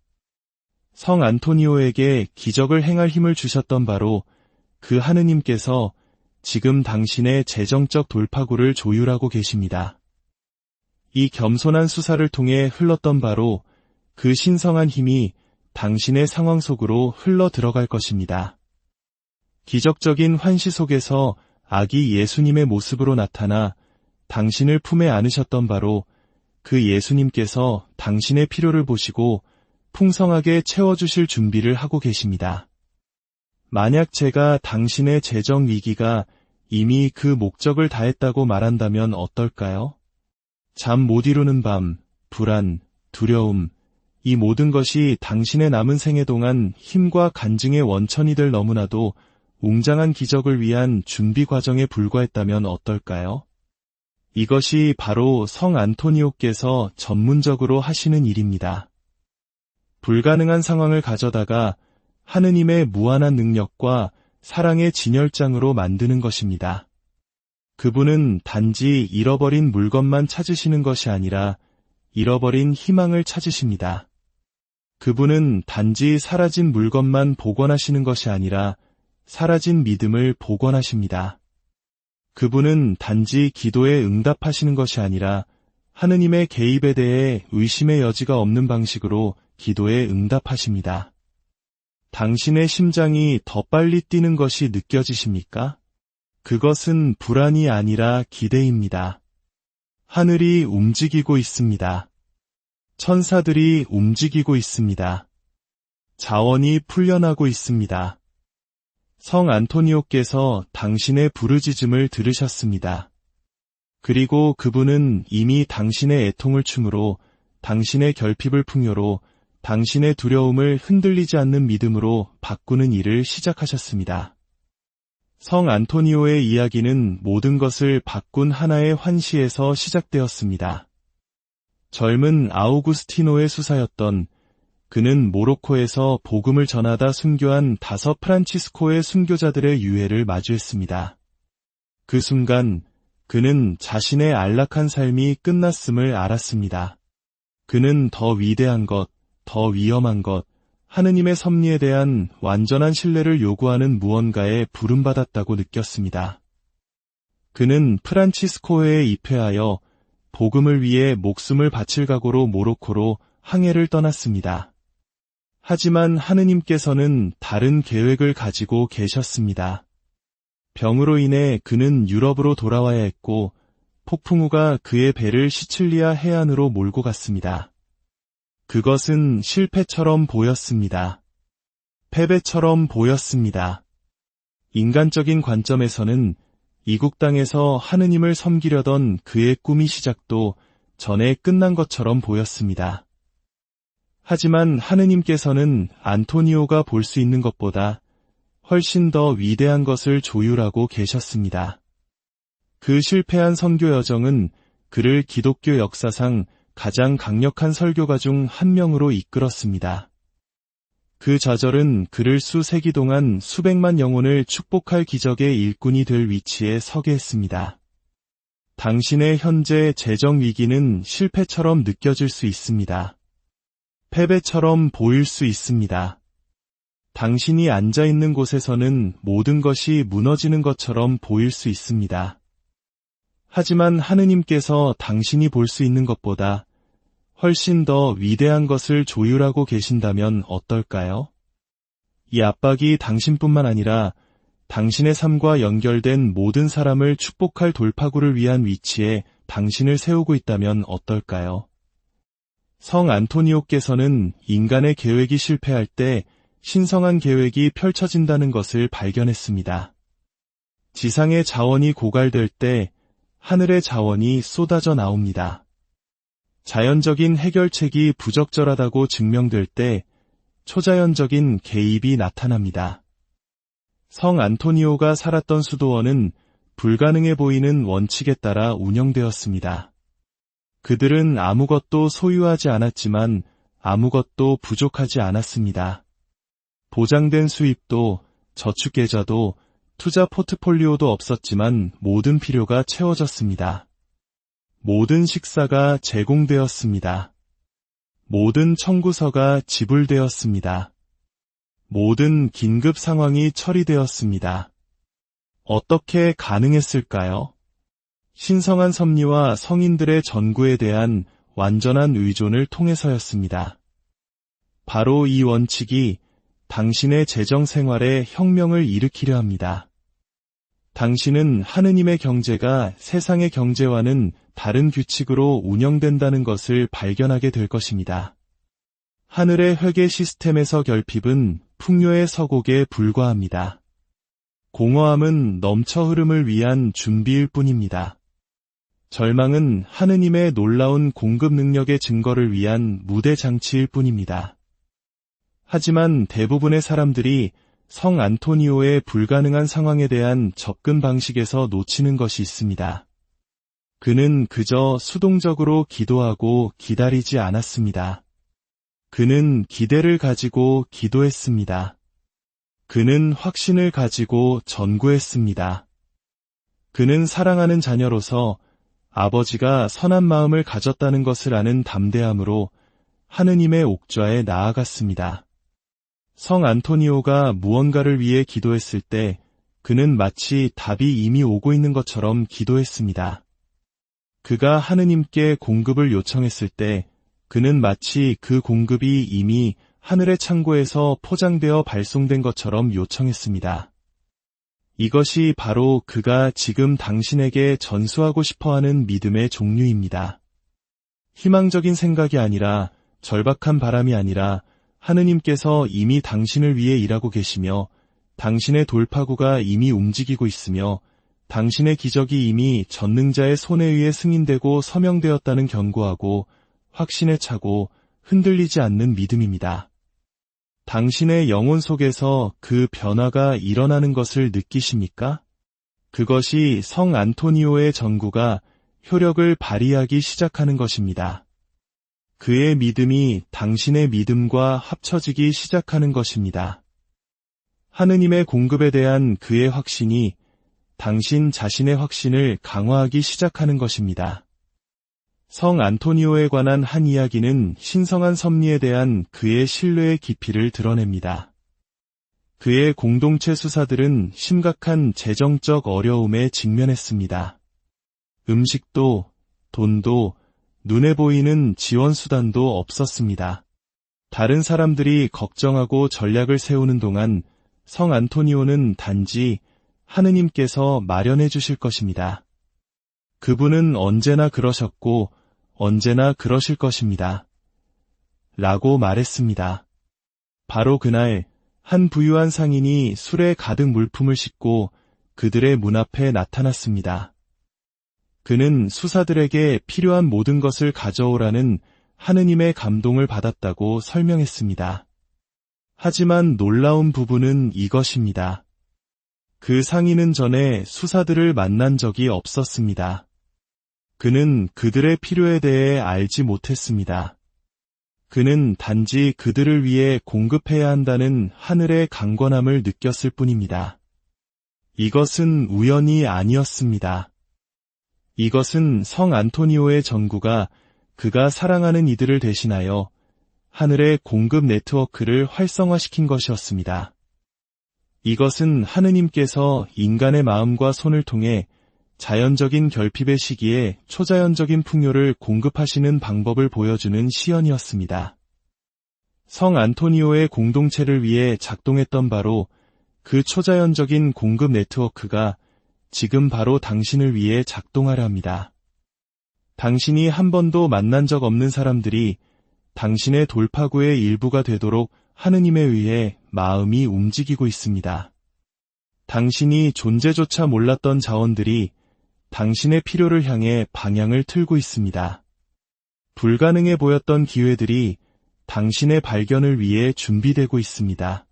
성 안토니오에게 기적을 행할 힘을 주셨던 바로 그 하느님께서 지금 당신의 재정적 돌파구를 조율하고 계십니다. 이 겸손한 수사를 통해 흘렀던 바로 그 신성한 힘이 당신의 상황 속으로 흘러 들어갈 것입니다. 기적적인 환시 속에서 아기 예수님의 모습으로 나타나 당신을 품에 안으셨던 바로 그 예수님께서 당신의 필요를 보시고 풍성하게 채워주실 준비를 하고 계십니다. 만약 제가 당신의 재정 위기가 이미 그 목적을 다했다고 말한다면 어떨까요? 잠 못 이루는 밤, 불안, 두려움, 이 모든 것이 당신의 남은 생애 동안 힘과 간증의 원천이 될 너무나도 웅장한 기적을 위한 준비 과정에 불과했다면 어떨까요? 이것이 바로 성 안토니오께서 전문적으로 하시는 일입니다. 불가능한 상황을 가져다가 하느님의 무한한 능력과 사랑의 진열장으로 만드는 것입니다. 그분은 단지 잃어버린 물건만 찾으시는 것이 아니라 잃어버린 희망을 찾으십니다. 그분은 단지 사라진 물건만 복원하시는 것이 아니라 사라진 믿음을 복원하십니다. 그분은 단지 기도에 응답하시는 것이 아니라 하느님의 개입에 대해 의심의 여지가 없는 방식으로 기도에 응답하십니다. 당신의 심장이 더 빨리 뛰는 것이 느껴지십니까? 그것은 불안이 아니라 기대입니다. 하늘이 움직이고 있습니다. 천사들이 움직이고 있습니다. 자원이 풀려나고 있습니다. 성 안토니오께서 당신의 부르짖음을 들으셨습니다. 그리고 그분은 이미 당신의 애통을 춤으로, 당신의 결핍을 풍요로, 당신의 두려움을 흔들리지 않는 믿음으로 바꾸는 일을 시작하셨습니다. 성 안토니오의 이야기는 모든 것을 바꾼 하나의 환시에서 시작되었습니다. 젊은 아우구스티노의 수사였던, 그는 모로코에서 복음을 전하다 순교한 5 프란치스코의 순교자들의 유해를 마주했습니다. 그 순간 그는 자신의 안락한 삶이 끝났음을 알았습니다. 그는 더 위대한 것, 더 위험한 것, 하느님의 섭리에 대한 완전한 신뢰를 요구하는 무언가에 부름받았다고 느꼈습니다. 그는 프란치스코회에 입회하여 복음을 위해 목숨을 바칠 각오로 모로코로 항해를 떠났습니다. 하지만 하느님께서는 다른 계획을 가지고 계셨습니다. 병으로 인해 그는 유럽으로 돌아와야 했고 폭풍우가 그의 배를 시칠리아 해안으로 몰고 갔습니다. 그것은 실패처럼 보였습니다. 패배처럼 보였습니다. 인간적인 관점에서는 이국 땅에서 하느님을 섬기려던 그의 꿈이 시작도 전에 끝난 것처럼 보였습니다. 하지만 하느님께서는 안토니오가 볼 수 있는 것보다 훨씬 더 위대한 것을 조율하고 계셨습니다. 그 실패한 선교 여정은 그를 기독교 역사상 가장 강력한 설교가 중 한 명으로 이끌었습니다. 그 좌절은 그를 수세기 동안 수백만 영혼을 축복할 기적의 일꾼이 될 위치에 서게 했습니다. 당신의 현재 재정 위기는 실패처럼 느껴질 수 있습니다. 패배처럼 보일 수 있습니다. 당신이 앉아있는 곳에서는 모든 것이 무너지는 것처럼 보일 수 있습니다. 하지만 하느님께서 당신이 볼 수 있는 것보다 훨씬 더 위대한 것을 조율하고 계신다면 어떨까요? 이 압박이 당신뿐만 아니라 당신의 삶과 연결된 모든 사람을 축복할 돌파구를 위한 위치에 당신을 세우고 있다면 어떨까요? 성 안토니오께서는 인간의 계획이 실패할 때 신성한 계획이 펼쳐진다는 것을 발견했습니다. 지상의 자원이 고갈될 때 하늘의 자원이 쏟아져 나옵니다. 자연적인 해결책이 부적절하다고 증명될 때 초자연적인 개입이 나타납니다. 성 안토니오가 살았던 수도원은 불가능해 보이는 원칙에 따라 운영되었습니다. 그들은 아무것도 소유하지 않았지만 아무것도 부족하지 않았습니다. 보장된 수입도, 저축계좌도, 투자 포트폴리오도 없었지만 모든 필요가 채워졌습니다. 모든 식사가 제공되었습니다. 모든 청구서가 지불되었습니다. 모든 긴급 상황이 처리되었습니다. 어떻게 가능했을까요? 신성한 섭리와 성인들의 전구에 대한 완전한 의존을 통해서였습니다. 바로 이 원칙이 당신의 재정 생활에 혁명을 일으키려 합니다. 당신은 하느님의 경제가 세상의 경제와는 다른 규칙으로 운영된다는 것을 발견하게 될 것입니다. 하늘의 회계 시스템에서 결핍은 풍요의 서곡에 불과합니다. 공허함은 넘쳐 흐름을 위한 준비일 뿐입니다. 절망은 하느님의 놀라운 공급 능력의 증거를 위한 무대 장치일 뿐입니다. 하지만 대부분의 사람들이 성 안토니오의 불가능한 상황에 대한 접근 방식에서 놓치는 것이 있습니다. 그는 그저 수동적으로 기도하고 기다리지 않았습니다. 그는 기대를 가지고 기도했습니다. 그는 확신을 가지고 전구했습니다. 그는 사랑하는 자녀로서 아버지가 선한 마음을 가졌다는 것을 아는 담대함으로 하느님의 옥좌에 나아갔습니다. 성 안토니오가 무언가를 위해 기도했을 때 그는 마치 답이 이미 오고 있는 것처럼 기도했습니다. 그가 하느님께 공급을 요청했을 때 그는 마치 그 공급이 이미 하늘의 창고에서 포장되어 발송된 것처럼 요청했습니다. 이것이 바로 그가 지금 당신에게 전수하고 싶어하는 믿음의 종류입니다. 희망적인 생각이 아니라 절박한 바람이 아니라 하느님께서 이미 당신을 위해 일하고 계시며 당신의 돌파구가 이미 움직이고 있으며 당신의 기적이 이미 전능자의 손에 의해 승인되고 서명되었다는 견고하고 확신에 차고 흔들리지 않는 믿음입니다. 당신의 영혼 속에서 그 변화가 일어나는 것을 느끼십니까? 그것이 성 안토니오의 전구가 효력을 발휘하기 시작하는 것입니다. 그의 믿음이 당신의 믿음과 합쳐지기 시작하는 것입니다. 하느님의 공급에 대한 그의 확신이 당신 자신의 확신을 강화하기 시작하는 것입니다. 성 안토니오에 관한 한 이야기는 신성한 섭리에 대한 그의 신뢰의 깊이를 드러냅니다. 그의 공동체 수사들은 심각한 재정적 어려움에 직면했습니다. 음식도, 돈도, 눈에 보이는 지원수단도 없었습니다. 다른 사람들이 걱정하고 전략을 세우는 동안 성 안토니오는 단지 하느님께서 마련해 주실 것입니다. 그분은 언제나 그러셨고 언제나 그러실 것입니다. 라고 말했습니다. 바로 그날 한 부유한 상인이 술에 가득 물품을 싣고 그들의 문 앞에 나타났습니다. 그는 수사들에게 필요한 모든 것을 가져오라는 하느님의 감동을 받았다고 설명했습니다. 하지만 놀라운 부분은 이것입니다. 그 상인은 전에 수사들을 만난 적이 없었습니다. 그는 그들의 필요에 대해 알지 못했습니다. 그는 단지 그들을 위해 공급해야 한다는 하늘의 강권함을 느꼈을 뿐입니다. 이것은 우연이 아니었습니다. 이것은 성 안토니오의 전구가 그가 사랑하는 이들을 대신하여 하늘의 공급 네트워크를 활성화시킨 것이었습니다. 이것은 하느님께서 인간의 마음과 손을 통해 자연적인 결핍의 시기에 초자연적인 풍요를 공급하시는 방법을 보여주는 시연이었습니다. 성 안토니오의 공동체를 위해 작동했던 바로 그 초자연적인 공급 네트워크가 지금 바로 당신을 위해 작동하려 합니다. 당신이 한 번도 만난 적 없는 사람들이 당신의 돌파구의 일부가 되도록 하느님에 의해 마음이 움직이고 있습니다. 당신이 존재조차 몰랐던 자원들이 당신의 필요를 향해 방향을 틀고 있습니다. 불가능해 보였던 기회들이 당신의 발견을 위해 준비되고 있습니다.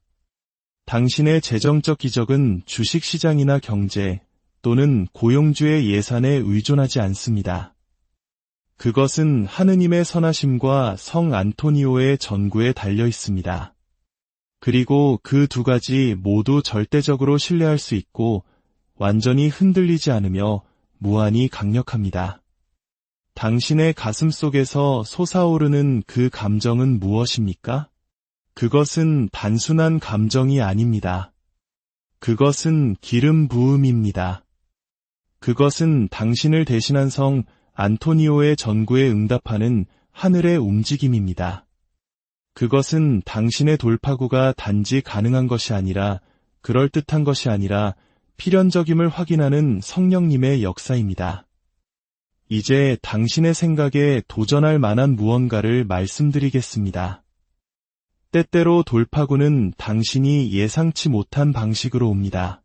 당신의 재정적 기적은 주식시장이나 경제 또는 고용주의 예산에 의존하지 않습니다. 그것은 하느님의 선하심과 성 안토니오의 전구에 달려 있습니다. 그리고 그 두 가지 모두 절대적으로 신뢰할 수 있고 완전히 흔들리지 않으며 무한히 강력합니다. 당신의 가슴 속에서 솟아오르는 그 감정은 무엇입니까? 그것은 단순한 감정이 아닙니다. 그것은 기름 부음입니다. 그것은 당신을 대신한 성 안토니오의 전구에 응답하는 하늘의 움직임입니다. 그것은 당신의 돌파구가 단지 가능한 것이 아니라 그럴듯한 것이 아니라 필연적임을 확인하는 성령님의 역사입니다. 이제 당신의 생각에 도전할 만한 무언가를 말씀드리겠습니다. 때때로 돌파구는 당신이 예상치 못한 방식으로 옵니다.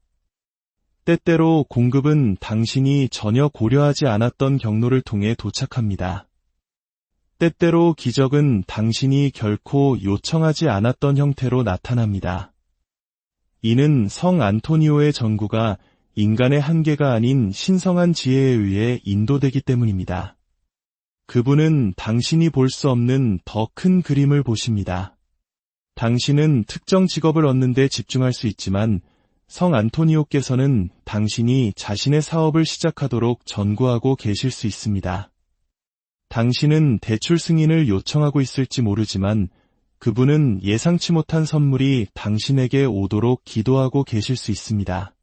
때때로 공급은 당신이 전혀 고려하지 않았던 경로를 통해 도착합니다. 때때로 기적은 당신이 결코 요청하지 않았던 형태로 나타납니다. 이는 성 안토니오의 전구가 인간의 한계가 아닌 신성한 지혜에 의해 인도되기 때문입니다. 그분은 당신이 볼 수 없는 더 큰 그림을 보십니다. 당신은 특정 직업을 얻는 데 집중할 수 있지만 성 안토니오께서는 당신이 자신의 사업을 시작하도록 전구하고 계실 수 있습니다. 당신은 대출 승인을 요청하고 있을지 모르지만 그분은 예상치 못한 선물이 당신에게 오도록 기도하고 계실 수 있습니다.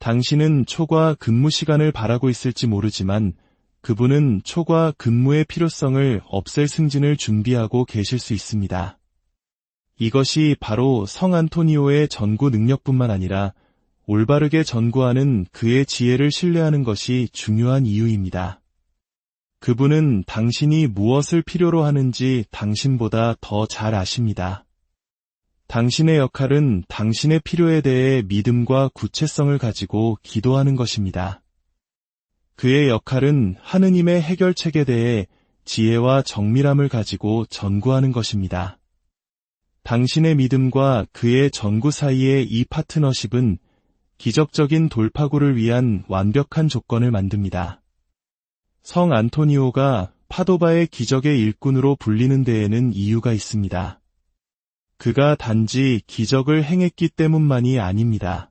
당신은 초과 근무 시간을 바라고 있을지 모르지만 그분은 초과 근무의 필요성을 없앨 승진을 준비하고 계실 수 있습니다. 이것이 바로 성 안토니오의 전구 능력뿐만 아니라 올바르게 전구하는 그의 지혜를 신뢰하는 것이 중요한 이유입니다. 그분은 당신이 무엇을 필요로 하는지 당신보다 더 잘 아십니다. 당신의 역할은 당신의 필요에 대해 믿음과 구체성을 가지고 기도하는 것입니다. 그의 역할은 하느님의 해결책에 대해 지혜와 정밀함을 가지고 전구하는 것입니다. 당신의 믿음과 그의 전구 사이의 이 파트너십은 기적적인 돌파구를 위한 완벽한 조건을 만듭니다. 성 안토니오가 파도바의 기적의 일꾼으로 불리는 데에는 이유가 있습니다. 그가 단지 기적을 행했기 때문만이 아닙니다.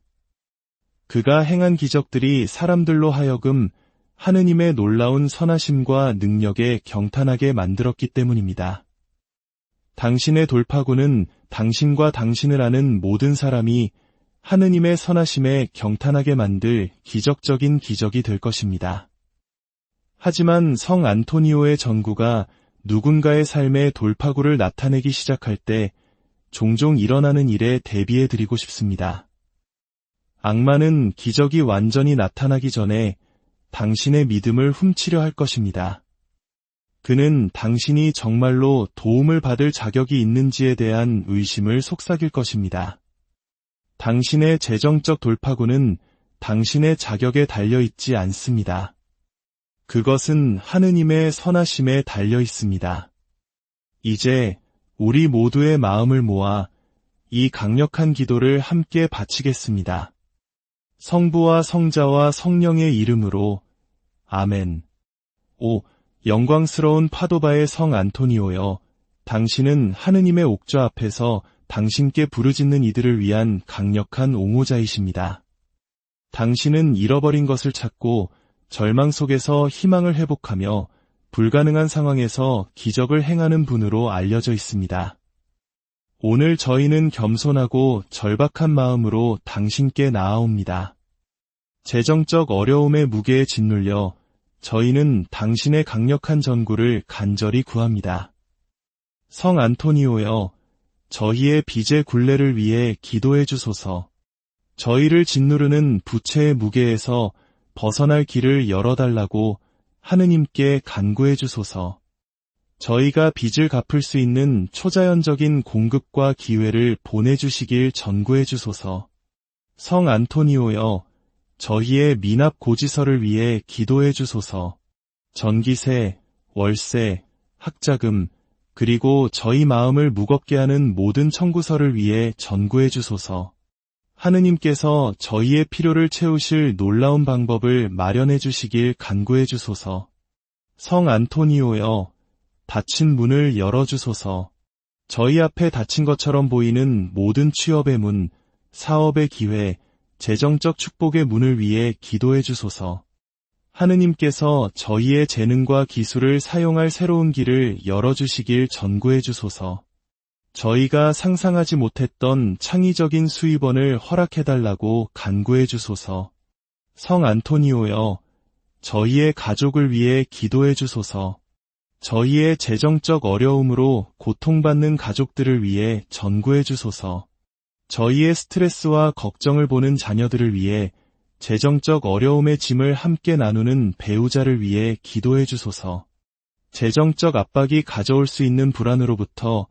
그가 행한 기적들이 사람들로 하여금 하느님의 놀라운 선하심과 능력에 경탄하게 만들었기 때문입니다. 당신의 돌파구는 당신과 당신을 아는 모든 사람이 하느님의 선하심에 경탄하게 만들 기적적인 기적이 될 것입니다. 하지만 성 안토니오의 전구가 누군가의 삶의 돌파구를 나타내기 시작할 때 종종 일어나는 일에 대비해 드리고 싶습니다. 악마는 기적이 완전히 나타나기 전에 당신의 믿음을 훔치려 할 것입니다. 그는 당신이 정말로 도움을 받을 자격이 있는지에 대한 의심을 속삭일 것입니다. 당신의 재정적 돌파구는 당신의 자격에 달려 있지 않습니다. 그것은 하느님의 선하심에 달려 있습니다. 이제 우리 모두의 마음을 모아 이 강력한 기도를 함께 바치겠습니다. 성부와 성자와 성령의 이름으로 아멘. 오, 영광스러운 파도바의 성 안토니오여, 당신은 하느님의 옥좌 앞에서 당신께 부르짖는 이들을 위한 강력한 옹호자이십니다. 당신은 잃어버린 것을 찾고 절망 속에서 희망을 회복하며 불가능한 상황에서 기적을 행하는 분으로 알려져 있습니다. 오늘 저희는 겸손하고 절박한 마음으로 당신께 나아옵니다. 재정적 어려움의 무게에 짓눌려 저희는 당신의 강력한 전구를 간절히 구합니다. 성 안토니오여, 저희의 빚의 굴레를 위해 기도해 주소서. 저희를 짓누르는 부채의 무게에서 벗어날 길을 열어달라고 하느님께 간구해 주소서. 저희가 빚을 갚을 수 있는 초자연적인 공급과 기회를 보내주시길 전구해 주소서. 성 안토니오여, 저희의 미납 고지서를 위해 기도해 주소서. 전기세, 월세, 학자금, 그리고 저희 마음을 무겁게 하는 모든 청구서를 위해 전구해 주소서. 하느님께서 저희의 필요를 채우실 놀라운 방법을 마련해 주시길 간구해 주소서. 성 안토니오여, 닫힌 문을 열어주소서. 저희 앞에 닫힌 것처럼 보이는 모든 취업의 문, 사업의 기회, 재정적 축복의 문을 위해 기도해 주소서. 하느님께서 저희의 재능과 기술을 사용할 새로운 길을 열어주시길 전구해 주소서. 저희가 상상하지 못했던 창의적인 수입원을 허락해달라고 간구해 주소서. 성 안토니오여, 저희의 가족을 위해 기도해 주소서. 저희의 재정적 어려움으로 고통받는 가족들을 위해 전구해 주소서. 저희의 스트레스와 걱정을 보는 자녀들을 위해 재정적 어려움의 짐을 함께 나누는 배우자를 위해 기도해 주소서. 재정적 압박이 가져올 수 있는 불안으로부터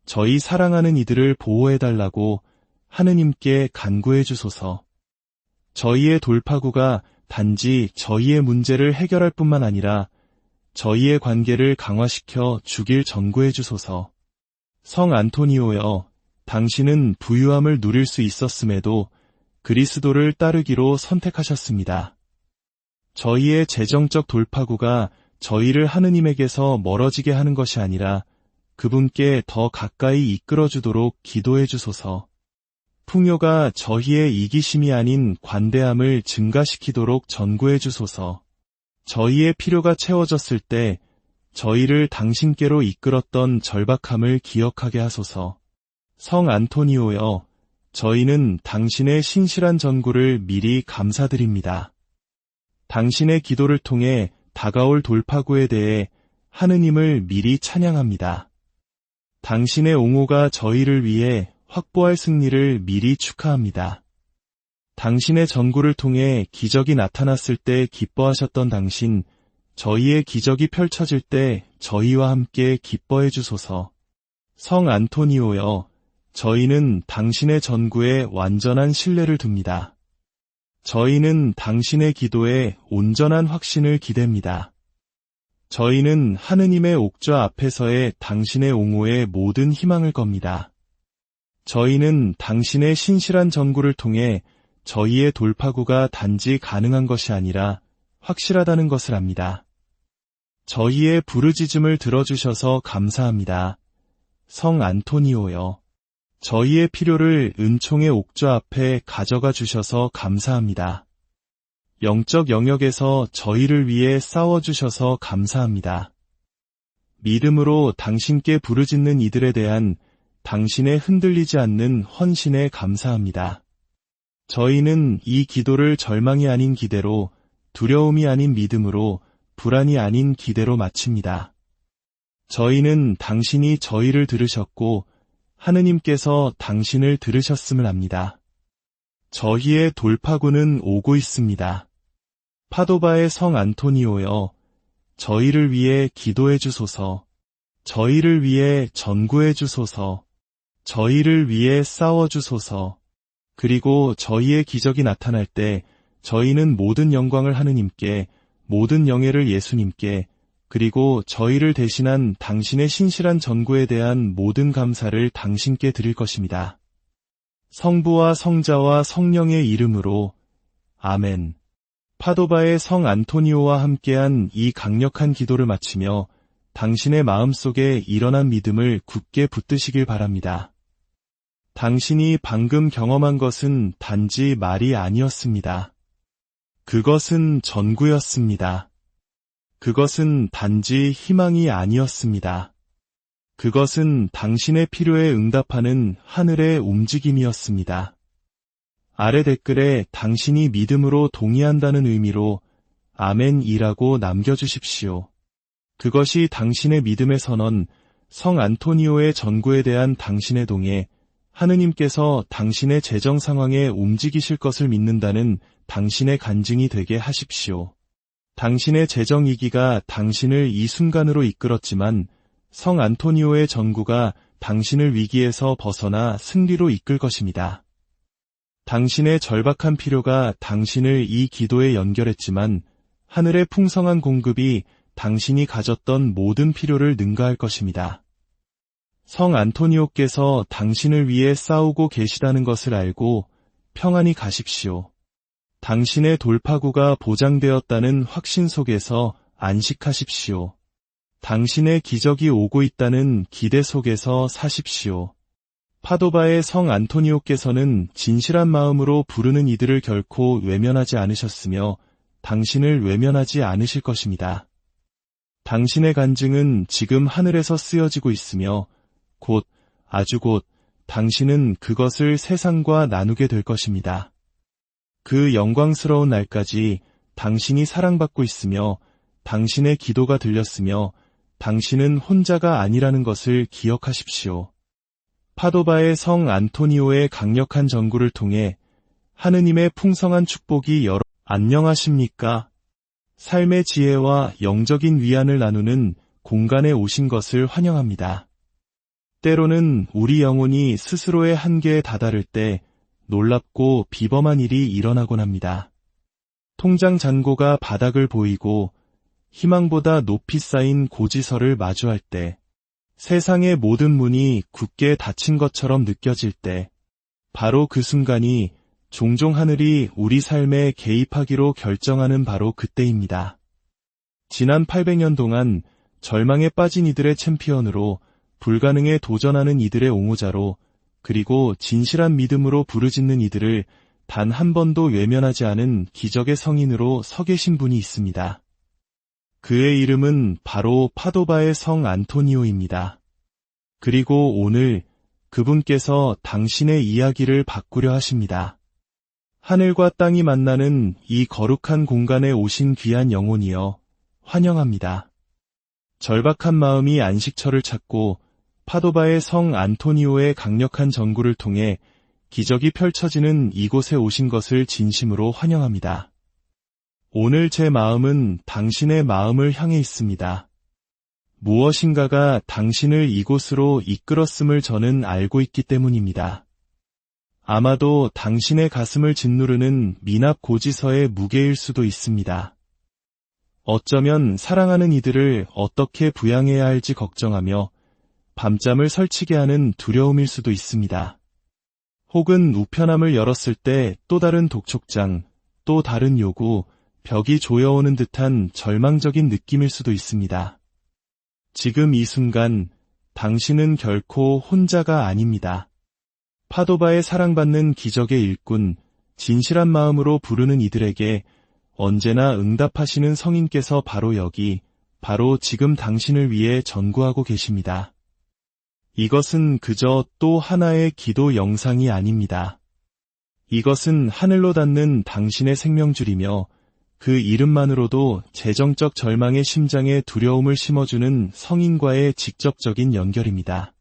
저희 사랑하는 이들을 보호해달라고 하느님께 간구해 주소서. 저희의 돌파구가 단지 저희의 문제를 해결할 뿐만 아니라 저희의 관계를 강화시켜 주길 전구해 주소서. 성 안토니오여, 당신은 부유함을 누릴 수 있었음에도 그리스도를 따르기로 선택하셨습니다. 저희의 재정적 돌파구가 저희를 하느님에게서 멀어지게 하는 것이 아니라 그분께 더 가까이 이끌어주도록 기도해 주소서. 풍요가 저희의 이기심이 아닌 관대함을 증가시키도록 전구해 주소서. 저희의 필요가 채워졌을 때 저희를 당신께로 이끌었던 절박함을 기억하게 하소서. 성 안토니오여, 저희는 당신의 신실한 전구를 미리 감사드립니다. 당신의 기도를 통해 다가올 돌파구에 대해 하느님을 미리 찬양합니다. 당신의 옹호가 저희를 위해 확보할 승리를 미리 축하합니다. 당신의 전구를 통해 기적이 나타났을 때 기뻐하셨던 당신, 저희의 기적이 펼쳐질 때 저희와 함께 기뻐해 주소서. 성 안토니오여, 저희는 당신의 전구에 완전한 신뢰를 둡니다. 저희는 당신의 기도에 온전한 확신을 기댑니다. 저희는 하느님의 옥좌 앞에서의 당신의 옹호에 모든 희망을 겁니다. 저희는 당신의 신실한 전구를 통해 저희의 돌파구가 단지 가능한 것이 아니라 확실하다는 것을 압니다. 저희의 부르짖음을 들어주셔서 감사합니다. 성 안토니오여, 저희의 필요를 은총의 옥좌 앞에 가져가 주셔서 감사합니다. 영적 영역에서 저희를 위해 싸워주셔서 감사합니다. 믿음으로 당신께 부르짖는 이들에 대한 당신의 흔들리지 않는 헌신에 감사합니다. 저희는 이 기도를 절망이 아닌 기대로, 두려움이 아닌 믿음으로, 불안이 아닌 기대로 마칩니다. 저희는 당신이 저희를 들으셨고 하느님께서 당신을 들으셨음을 압니다. 저희의 돌파구는 오고 있습니다. 파도바의 성 안토니오여, 저희를 위해 기도해 주소서. 저희를 위해 전구해 주소서. 저희를 위해 싸워 주소서. 그리고 저희의 기적이 나타날 때 저희는 모든 영광을 하느님께, 모든 영예를 예수님께, 그리고 저희를 대신한 당신의 신실한 전구에 대한 모든 감사를 당신께 드릴 것입니다. 성부와 성자와 성령의 이름으로 아멘. 파도바의 성 안토니오와 함께한 이 강력한 기도를 마치며 당신의 마음속에 일어난 믿음을 굳게 붙드시길 바랍니다. 당신이 방금 경험한 것은 단지 말이 아니었습니다. 그것은 전구였습니다. 그것은 단지 희망이 아니었습니다. 그것은 당신의 필요에 응답하는 하늘의 움직임이었습니다. 아래 댓글에 당신이 믿음으로 동의한다는 의미로 아멘이라고 남겨주십시오. 그것이 당신의 믿음의 선언, 성 안토니오의 전구에 대한 당신의 동의, 하느님께서 당신의 재정 상황에 움직이실 것을 믿는다는 당신의 간증이 되게 하십시오. 당신의 재정 위기가 당신을 이 순간으로 이끌었지만 성 안토니오의 전구가 당신을 위기에서 벗어나 승리로 이끌 것입니다. 당신의 절박한 필요가 당신을 이 기도에 연결했지만 하늘의 풍성한 공급이 당신이 가졌던 모든 필요를 능가할 것입니다. 성 안토니오께서 당신을 위해 싸우고 계시다는 것을 알고 평안히 가십시오. 당신의 돌파구가 보장되었다는 확신 속에서 안식하십시오. 당신의 기적이 오고 있다는 기대 속에서 사십시오. 파도바의 성 안토니오께서는 진실한 마음으로 부르는 이들을 결코 외면하지 않으셨으며 당신을 외면하지 않으실 것입니다. 당신의 간증은 지금 하늘에서 쓰여지고 있으며 곧, 아주 곧, 당신은 그것을 세상과 나누게 될 것입니다. 그 영광스러운 날까지 당신이 사랑받고 있으며 당신의 기도가 들렸으며 당신은 혼자가 아니라는 것을 기억하십시오. 파도바의 성 안토니오의 강력한 전구를 통해 하느님의 풍성한 축복이 안녕하십니까? 삶의 지혜와 영적인 위안을 나누는 공간에 오신 것을 환영합니다. 때로는 우리 영혼이 스스로의 한계에 다다를 때 놀랍고 비범한 일이 일어나곤 합니다. 통장 잔고가 바닥을 보이고 희망보다 높이 쌓인 고지서를 마주할 때, 세상의 모든 문이 굳게 닫힌 것처럼 느껴질 때, 바로 그 순간이 종종 하늘이 우리 삶에 개입하기로 결정하는 바로 그때입니다. 지난 800년 동안 절망에 빠진 이들의 챔피언으로, 불가능에 도전하는 이들의 옹호자로, 그리고 진실한 믿음으로 부르짖는 이들을 단 한 번도 외면하지 않은 기적의 성인으로 서 계신 분이 있습니다. 그의 이름은 바로 파도바의 성 안토니오입니다. 그리고 오늘 그분께서 당신의 이야기를 바꾸려 하십니다. 하늘과 땅이 만나는 이 거룩한 공간에 오신 귀한 영혼이여, 환영합니다. 절박한 마음이 안식처를 찾고 파도바의 성 안토니오의 강력한 전구를 통해 기적이 펼쳐지는 이곳에 오신 것을 진심으로 환영합니다. 오늘 제 마음은 당신의 마음을 향해 있습니다. 무엇인가가 당신을 이곳으로 이끌었음을 저는 알고 있기 때문입니다. 아마도 당신의 가슴을 짓누르는 미납 고지서의 무게일 수도 있습니다. 어쩌면 사랑하는 이들을 어떻게 부양해야 할지 걱정하며 밤잠을 설치게 하는 두려움일 수도 있습니다. 혹은 우편함을 열었을 때 또 다른 독촉장, 또 다른 요구, 벽이 조여오는 듯한 절망적인 느낌일 수도 있습니다. 지금 이 순간 당신은 결코 혼자가 아닙니다. 파도바의 사랑받는 기적의 일꾼, 진실한 마음으로 부르는 이들에게 언제나 응답하시는 성인께서 바로 여기, 바로 지금 당신을 위해 전구하고 계십니다. 이것은 그저 또 하나의 기도 영상이 아닙니다. 이것은 하늘로 닿는 당신의 생명줄이며 그 이름만으로도 재정적 절망의 심장에 두려움을 심어주는 성인과의 직접적인 연결입니다.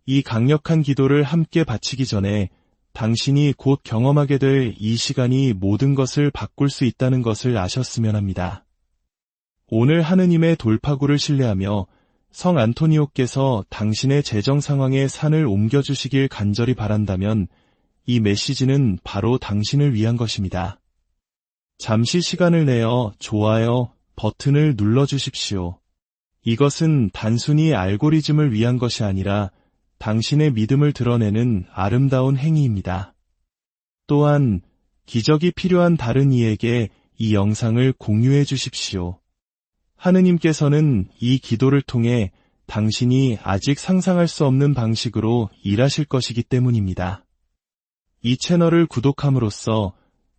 이 강력한 기도를 함께 바치기 전에 당신이 곧 경험하게 될 이 시간이 모든 것을 바꿀 수 있다는 것을 아셨으면 합니다. 오늘 하느님의 돌파구를 신뢰하며 성 안토니오께서 당신의 재정 상황의 산을 옮겨주시길 간절히 바란다면 이 메시지는 바로 당신을 위한 것입니다. 잠시 시간을 내어 좋아요 버튼을 눌러주십시오. 이것은 단순히 알고리즘을 위한 것이 아니라 당신의 믿음을 드러내는 아름다운 행위입니다. 또한 기적이 필요한 다른 이에게 이 영상을 공유해 주십시오. 하느님께서는 이 기도를 통해 당신이 아직 상상할 수 없는 방식으로 일하실 것이기 때문입니다. 이 채널을 구독함으로써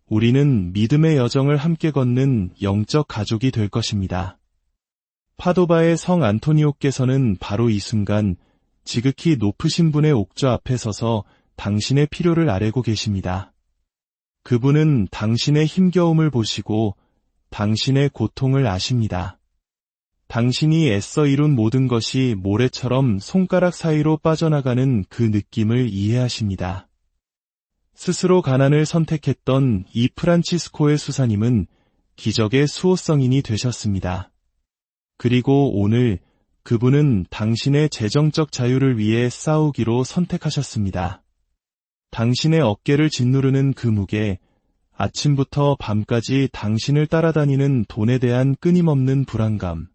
우리는 믿음의 여정을 함께 걷는 영적 가족이 될 것입니다. 파도바의 성 안토니오께서는 바로 이 순간 지극히 높으신 분의 옥좌 앞에 서서 당신의 필요를 아뢰고 계십니다. 그분은 당신의 힘겨움을 보시고 당신의 고통을 아십니다. 당신이 애써 이룬 모든 것이 모래처럼 손가락 사이로 빠져나가는 그 느낌을 이해하십니다. 스스로 가난을 선택했던 이 프란치스코의 수사님은 기적의 수호성인이 되셨습니다. 그리고 오늘 그분은 당신의 재정적 자유를 위해 싸우기로 선택하셨습니다. 당신의 어깨를 짓누르는 그 무게, 아침부터 밤까지 당신을 따라다니는 돈에 대한 끊임없는 불안감,